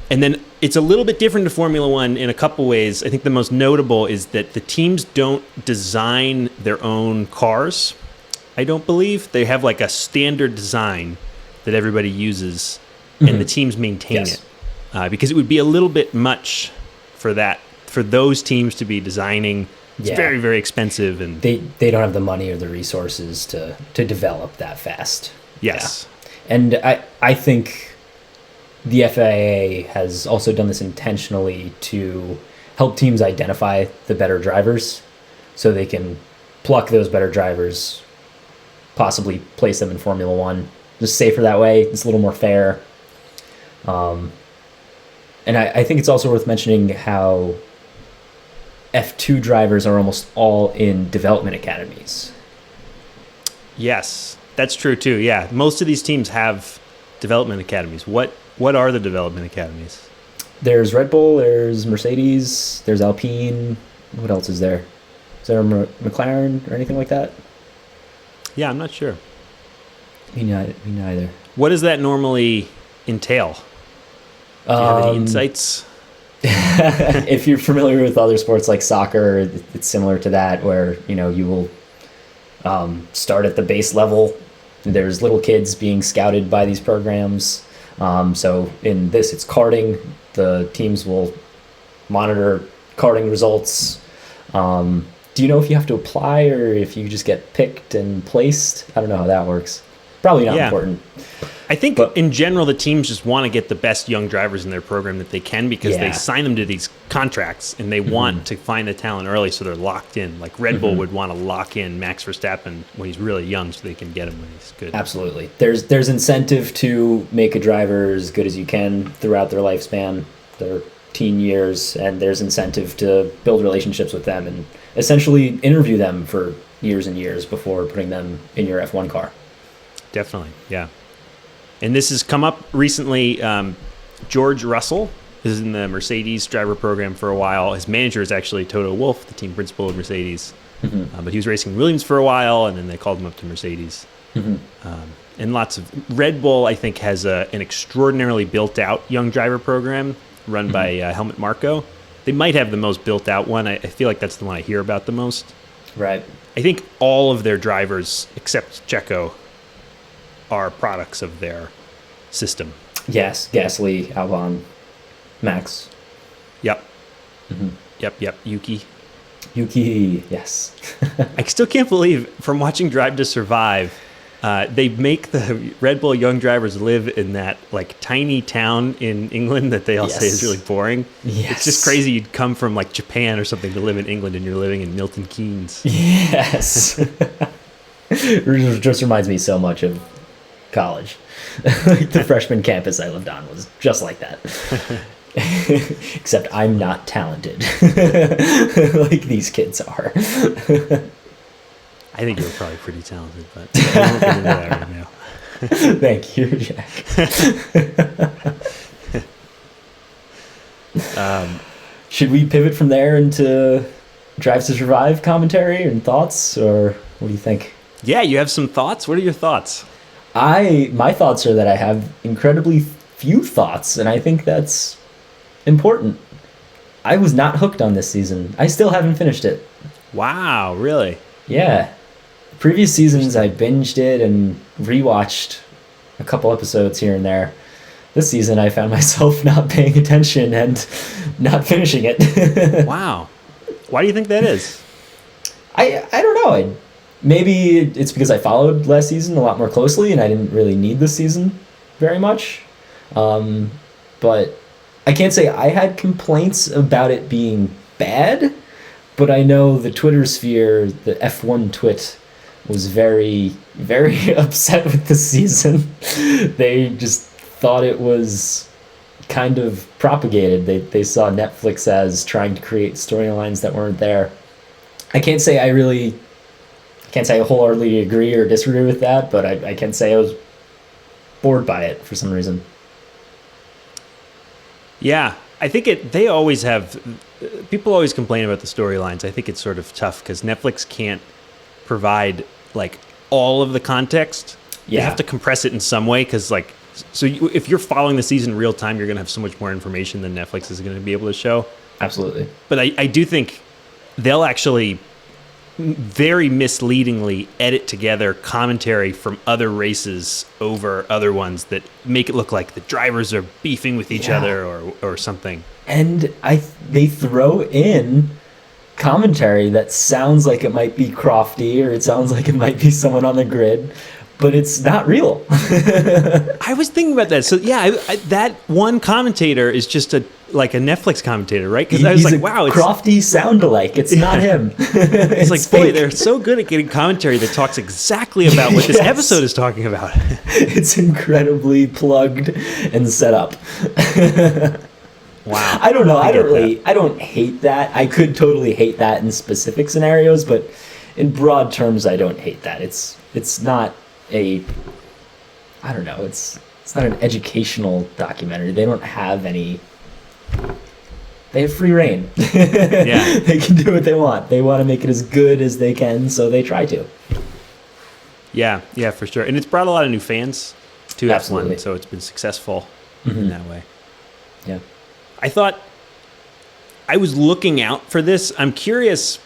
then it's a little bit different to Formula 1 in a couple ways. I think the most notable is that the teams don't design their own cars. I don't believe. They have like a standard design that everybody uses, and the teams maintain Yes. it. Because it would be a little bit much for those teams to be designing. It's Yeah. very, very expensive, and They don't have the money or the resources to develop that fast. yes. Yeah. And I think the FIA has also done this intentionally to help teams identify the better drivers so they can pluck those better drivers, possibly place them in Formula One. Just safer that way. It's a little more fair. And I think it's also worth mentioning how F2 drivers are almost all in development academies. Yes, that's true too. Yeah, most of these teams have development academies. What are the development academies? There's Red Bull, there's Mercedes, there's Alpine. What else is there? Is there a McLaren or anything like that? Yeah, I'm not sure. Me neither. What does that normally entail? Do you have any insights? If you're familiar with other sports like soccer, it's similar to that, where you will start at the base level. There's little kids being scouted by these programs. So in this, it's karting. The teams will monitor karting results. Do you know if you have to apply or if you just get picked and placed? I don't know how that works. Probably not important. I think in general, the teams just want to get the best young drivers in their program that they can, because they sign them to these contracts and they want to find the talent early, so they're locked in. Like Red Bull would want to lock in Max Verstappen when he's really young so they can get him when he's good. Absolutely. There's incentive to make a driver as good as you can throughout their lifespan, their teen years, and there's incentive to build relationships with them and essentially interview them for years and years before putting them in your F1 car. Definitely, yeah. And this has come up recently. George Russell is in the Mercedes driver program for a while. His manager is actually Toto Wolff, the team principal of Mercedes. But he was racing Williams for a while, and then they called him up to Mercedes. And lots of Red Bull, I think, has an extraordinarily built-out young driver program run by Helmut Marko. They might have the most built-out one. I feel like that's the one I hear about the most. Right. I think all of their drivers, except Checo, are products of their system. Yes, Gasly, Albon, Max. Yep. Yep. Yuki. Yes. I still can't believe, from watching Drive to Survive, they make the Red Bull young drivers live in that like tiny town in England that they all say is really boring. Yes. It's just crazy. You'd come from like Japan or something to live in England, and you're living in Milton Keynes. Yes. It just reminds me so much of college. The freshman campus I lived on was just like that. Except I'm not talented like these kids are. I think you're probably pretty talented, but I won't get into that right now. Thank you, Jack. Should we pivot from there into Drive to Survive commentary and thoughts, or what do you think? Yeah, you have some thoughts? What are your thoughts? My thoughts are that I have incredibly few thoughts, and I think that's important. I was not hooked on this season. I still haven't finished it. Wow, really? Yeah. Previous seasons, I binged it and rewatched a couple episodes here and there. This season, I found myself not paying attention and not finishing it. Wow. Why do you think that is? I don't know. Maybe it's because I followed last season a lot more closely and I didn't really need this season very much. But I can't say I had complaints about it being bad, but I know the Twitter sphere, the F1 twit, was very, very upset with the season. They just thought it was kind of propagated. They saw Netflix as trying to create storylines that weren't there. I can't say I wholeheartedly agree or disagree with that, but I can say I was bored by it for some reason. Yeah, I think they always have, people always complain about the storylines. I think it's sort of tough because Netflix can't provide like all of the context. Yeah. They have to compress it in some way because if you're following the season real time, you're going to have so much more information than Netflix is going to be able to show. Absolutely. But I do think they'll actually very misleadingly edit together commentary from other races over other ones that make it look like the drivers are beefing with each other or something. And they throw in commentary that sounds like it might be Crofty, or it sounds like it might be someone on the grid, but it's not real. I was thinking about that. So yeah, that one commentator is just like a Netflix commentator, right? Because I was like, wow, it's Crofty sound alike. It's not him. It's like, boy, they're so good at getting commentary that talks exactly about what this episode is talking about. It's incredibly plugged and set up. Wow. I don't know. I don't hate that. I could totally hate that in specific scenarios, but in broad terms, I don't hate that. It's not I don't know. It's not an educational documentary. They don't have any. They have free reign. Yeah. They can do what they want. They want to make it as good as they can, so they try to. Yeah, for sure. And it's brought a lot of new fans to Absolutely. F1, so it's been successful in that way. Yeah. I thought I was looking out for this. I'm curious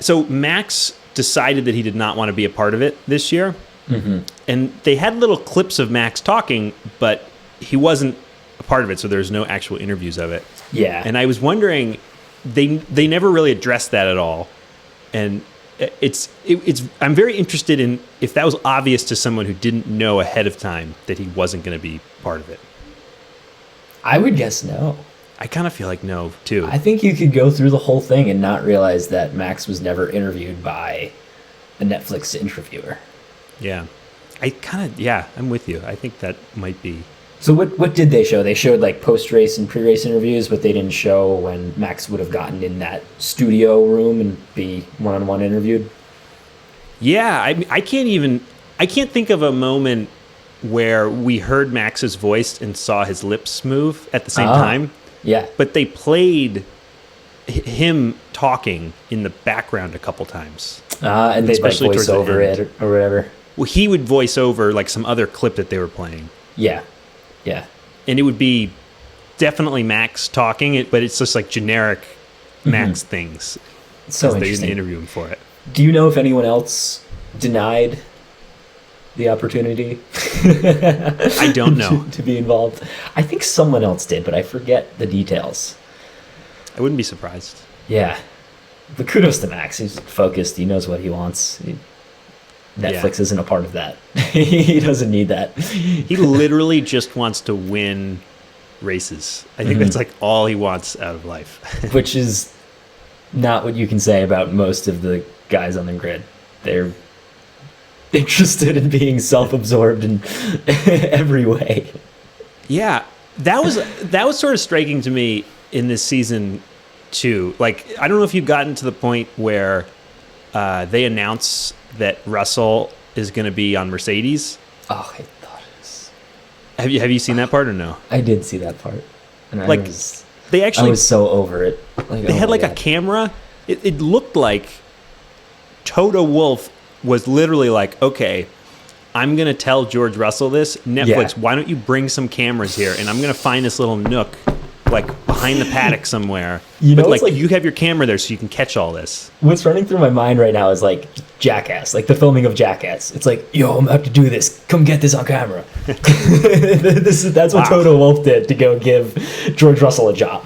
so Max decided that he did not want to be a part of it this year. Mm-hmm. And they had little clips of Max talking, but he wasn't a part of it, so there's no actual interviews of it. Yeah. And I was wondering, they never really addressed that at all. And it's I'm very interested in if that was obvious to someone who didn't know ahead of time that he wasn't going to be part of it. I would guess no. I kind of feel like no, too. I think you could go through the whole thing and not realize that Max was never interviewed by a Netflix interviewer. Yeah. I'm with you. I think that might be. So what did they show? They showed like post-race and pre-race interviews, but they didn't show when Max would have gotten in that studio room and be one-on-one interviewed? Yeah, I can't think of a moment where we heard Max's voice and saw his lips move at the same time. Yeah. But they played him talking in the background a couple times. And they'd like voice over it or whatever. Well, he would voice over like some other clip that they were playing. Yeah. Yeah. And it would be definitely Max talking, but it's just like generic Max things. It's so interesting. They didn't interview him for it. Do you know if anyone else denied the opportunity? I don't know. to be involved? I think someone else did, but I forget the details. I wouldn't be surprised. Yeah. But kudos to Max. He's focused. He knows what he wants. Netflix isn't a part of that. He doesn't need that. He literally just wants to win races. I think that's like all he wants out of life. Which is not what you can say about most of the guys on the grid. They're interested in being self-absorbed in every way. Yeah, that was sort of striking to me in this season too. Like, I don't know if you've gotten to the point where they announce that Russell is going to be on Mercedes. Oh, I thought it was. Have you seen that part or no? I did see that part, and I was so over it. Like, they had like a camera. It looked like Toto Wolff was literally like, okay, I'm going to tell George Russell this. Netflix, why don't you bring some cameras here? And I'm going to find this little nook, like behind the paddock somewhere. But like you have your camera there so you can catch all this. What's running through my mind right now is like Jackass, like the filming of Jackass. It's like, yo, I'm about to do this. Come get this on camera. That's what Toto Wolff did to go give George Russell a job.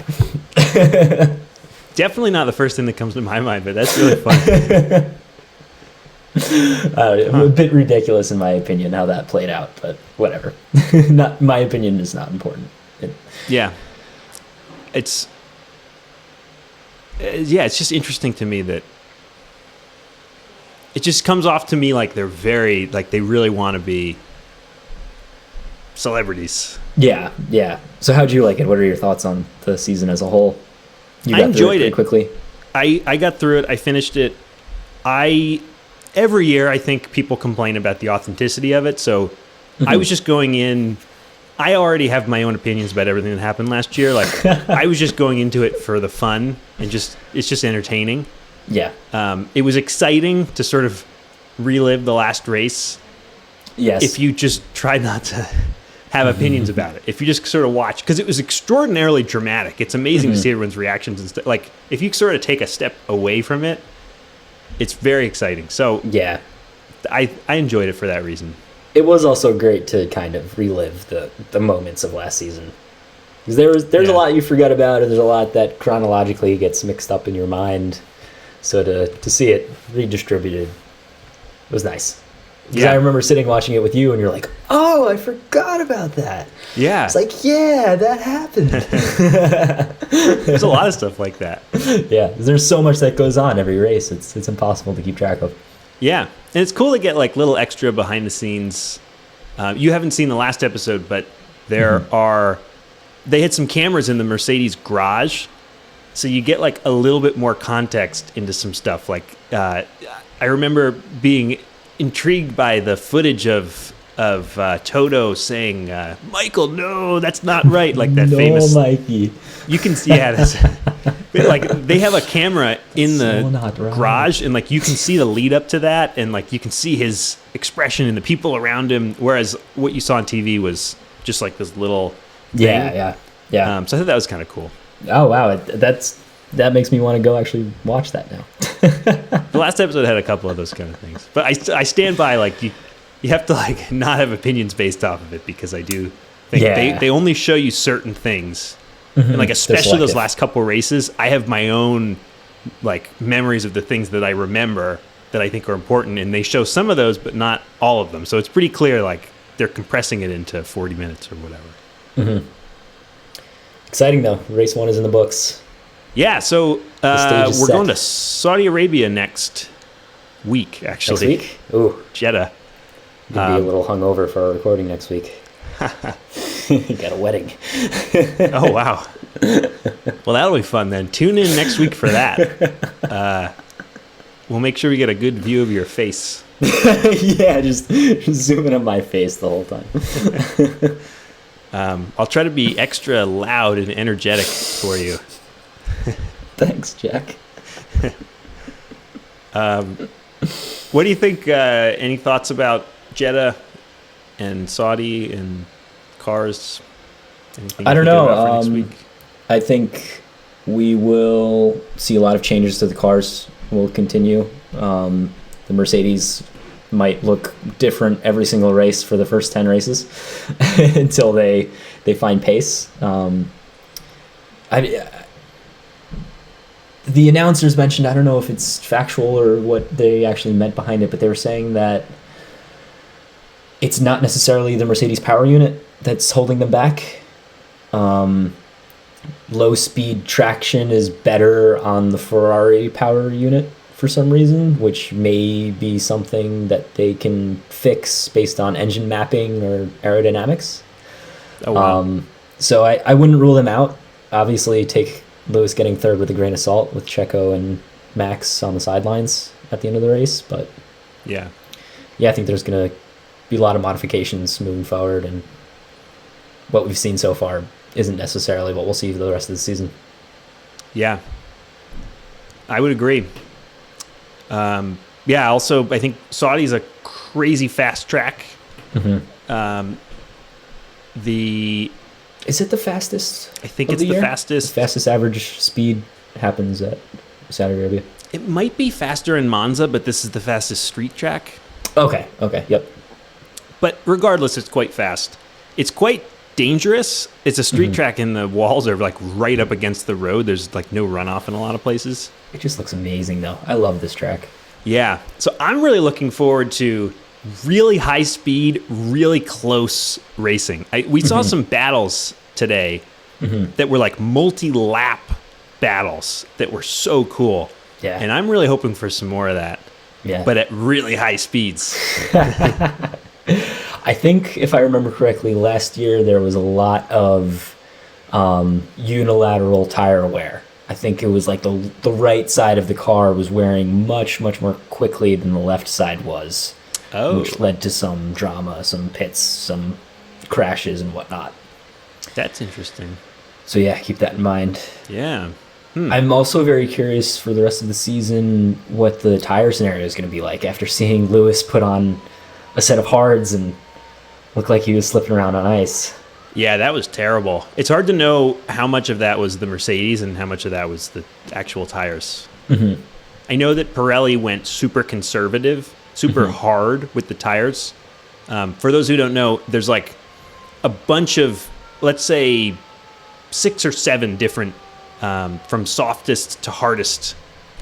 Definitely not the first thing that comes to my mind, but that's really fun. A bit ridiculous in my opinion how that played out, but whatever. Not my opinion is not important. It's just interesting to me that it just comes off to me like they're very, like they really want to be celebrities. Yeah. So how'd you like it? What are your thoughts on the season as a whole? I enjoyed it quickly. I got through it. I finished it. Every year I think people complain about the authenticity of it. So I was just going in. I already have my own opinions about everything that happened last year. Like I was just going into it for the fun and it's just entertaining. Yeah. It was exciting to sort of relive the last race. Yes. If you just try not to have opinions about it. If you just sort of watch, because it was extraordinarily dramatic. It's amazing to see everyone's reactions and stuff. Like if you sort of take a step away from it, it's very exciting. So Yeah. I enjoyed it for that reason. It was also great to kind of relive the moments of last season. Because there's a lot you forget about, and there's a lot that chronologically gets mixed up in your mind. So to see it redistributed was nice. Because I remember sitting watching it with you, and you're like, "Oh, I forgot about that." Yeah. It's like, yeah, that happened. There's a lot of stuff like that. Yeah, there's so much that goes on every race. It's impossible to keep track of. Yeah, and it's cool to get like little extra behind the scenes. You haven't seen the last episode, but they had some cameras in the Mercedes garage, so you get like a little bit more context into some stuff. Like I remember being intrigued by the footage of Toto saying, "Michael, no, that's not right." Like that no, famous. Mikey. You can see, yeah, that's like they have a camera in the so not right. garage, and like you can see the lead up to that, and like you can see his expression and the people around him. Whereas what you saw on TV was just like this little thing. Yeah. So I thought that was kind of cool. Oh wow, that makes me want to go actually watch that now. The last episode had a couple of those kind of things, but I stand by like you have to like not have opinions based off of it, because I do think they only show you certain things. And like especially those last couple races, I have my own like memories of the things that I remember that I think are important, and they show some of those but not all of them. So it's pretty clear like they're compressing it into 40 minutes or whatever. Mm-hmm. Exciting though. Race 1 is in the books. Yeah, so we're set. going to Saudi Arabia next week, actually. Next week? Ooh. Jeddah. Gonna be a little hungover for our recording next week. Got a wedding. Oh, wow. Well, that'll be fun then. Tune in next week for that. We'll make sure we get a good view of your face. Yeah, just zooming on my face the whole time. I'll try to be extra loud and energetic for you. Thanks, Jack. What do you think? Any thoughts about Jeddah and Saudi and cars? Anything I don't know. For next week? I think we will see a lot of changes to the cars. Will continue. The Mercedes might look different every single race for the first 10 races until they find pace. The announcers mentioned, I don't know if it's factual or what they actually meant behind it, but they were saying that it's not necessarily the Mercedes power unit that's holding them back. Low speed traction is better on the Ferrari power unit for some reason, which may be something that they can fix based on engine mapping or aerodynamics. Oh, wow. So I wouldn't rule them out. Obviously, take Lewis getting third with a grain of salt with Checo and Max on the sidelines at the end of the race. But yeah, I think there's going to be a lot of modifications moving forward, and what we've seen so far isn't necessarily what we'll see for the rest of the season. Yeah, I would agree. Also, I think Saudi's a crazy fast track. Mm-hmm. Is it the fastest? I think it's the fastest. The fastest average speed happens at Saudi Arabia. It might be faster in Monza, but this is the fastest street track. Okay, yep. But regardless, it's quite fast. It's quite dangerous. It's a street track, and the walls are like right up against the road. There's like no runoff in a lot of places. It just looks amazing, though. I love this track. Yeah. So I'm really looking forward to really high speed, really close racing. We saw some battles today that were like multi-lap battles that were so cool. Yeah. And I'm really hoping for some more of that. Yeah. But at really high speeds. I think, if I remember correctly, last year there was a lot of unilateral tire wear. I think it was like the right side of the car was wearing much, much more quickly than the left side was. Oh. Which led to some drama, some pits, some crashes and whatnot. That's interesting. So yeah, keep that in mind. Yeah. I'm also very curious for the rest of the season what the tire scenario is going to be like after seeing Lewis put on a set of hards and look like he was slipping around on ice. Yeah, that was terrible. It's hard to know how much of that was the Mercedes and how much of that was the actual tires. Mm-hmm. I know that Pirelli went super conservative, super hard with the tires. For those who don't know, there's like a bunch of, let's say, 6 or 7 different, from softest to hardest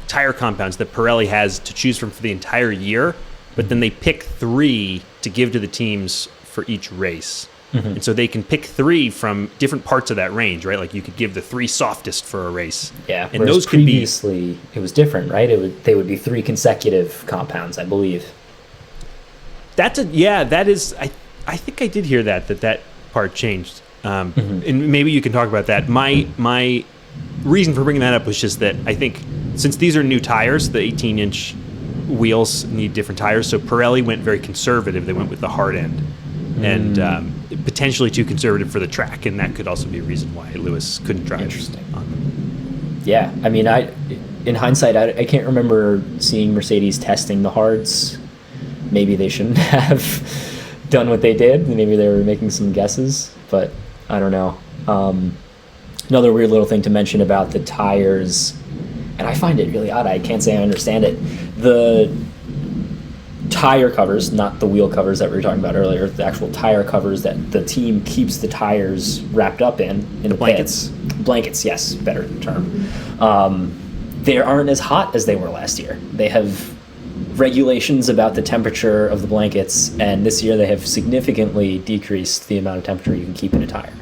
tire compounds that Pirelli has to choose from for the entire year. But then they pick 3 to give to the teams for each race. And so they can pick 3 from different parts of that range, right? Like you could give the 3 softest for a race. Yeah, and those could previously it was different, right? They would be 3 consecutive compounds, I believe. That is. I think I did hear that part changed. And maybe you can talk about that. My reason for bringing that up was just that I think since these are new tires, the 18-inch wheels need different tires. So Pirelli went very conservative. They went with the hard end, and potentially too conservative for the track, and that could also be a reason why Lewis couldn't drive. Interesting. Yeah, I mean, in hindsight, I can't remember seeing Mercedes testing the hards. Maybe they shouldn't have done what they did. Maybe they were making some guesses, but I don't know. Another weird little thing to mention about the tires, and I find it really odd. I can't say I understand it. The tire covers, not the wheel covers that we were talking about earlier, the actual tire covers that the team keeps the tires wrapped up in the blankets. Blankets, yes, better term. They aren't as hot as they were last year. They have regulations about the temperature of the blankets, and this year they have significantly decreased the amount of temperature you can keep in a tire,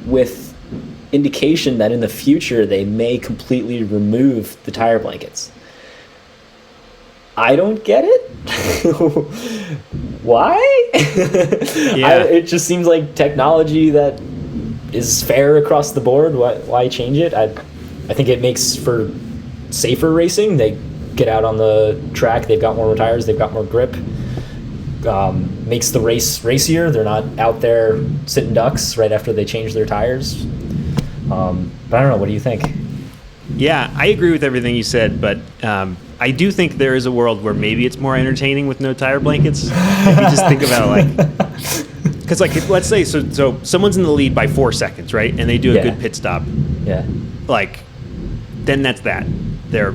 with indication that in the future they may completely remove the tire blankets. I don't get it. Why? Yeah. It just seems like technology that is fair across the board. Why change it? I think it makes for safer racing. They get out on the track. They've got more tires. They've got more grip. Makes the race racier. They're not out there sitting ducks right after they change their tires. But I don't know. What do you think? Yeah, I agree with everything you said, but I do think there is a world where maybe it's more entertaining with no tire blankets. If you just think about it, like, because like let's say so someone's in the lead by 4 seconds, right? And they do a good pit stop. Yeah. Like, then that's that. They're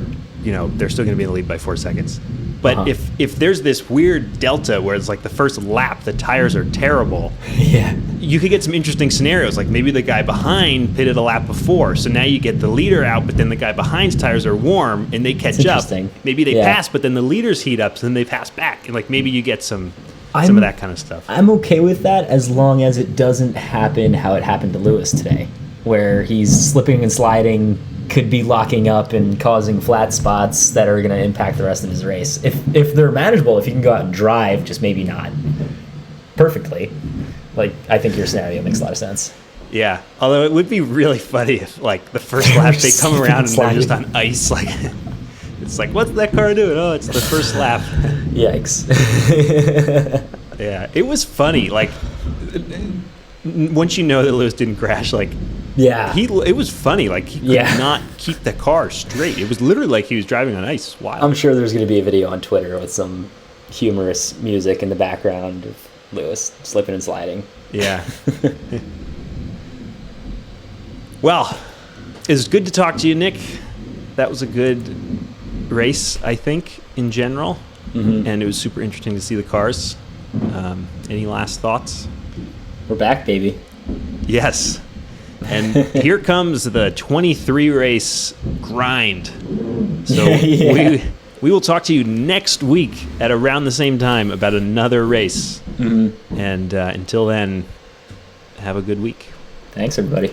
still going to be in the lead by 4 seconds. But if there's this weird delta where it's like the first lap, the tires are terrible. Yeah. You could get some interesting scenarios. Like maybe the guy behind pitted a lap before, so now you get the leader out, but then the guy behind's tires are warm and they catch up. Maybe they pass, but then the leaders heat up, so then they pass back, and like maybe you get some of that kind of stuff. I'm okay with that as long as it doesn't happen how it happened to Lewis today, where he's slipping and sliding, could be locking up and causing flat spots that are going to impact the rest of his race. If they're manageable, if you can go out and drive, just maybe not perfectly. Like, I think your scenario makes a lot of sense. Yeah, although it would be really funny if, like, the first lap they come around and they're just on ice. Like, it's like, what's that car doing? Oh, it's the first lap. Yikes. Yeah, it was funny. Like, once you know that Lewis didn't crash, like, yeah, it was funny. Like, he could not keep the car straight. It was literally like he was driving on ice. Wild. I'm sure there's going to be a video on Twitter with some humorous music in the background of Lewis slipping and sliding. Yeah. Well, it's good to talk to you, Nick. That was a good race, I think, in general. And it was super interesting to see the cars. Any last thoughts? We're back, baby. Yes. And here comes the 23 race grind. So we will talk to you next week at around the same time about another race. And until then, have a good week. Thanks, everybody.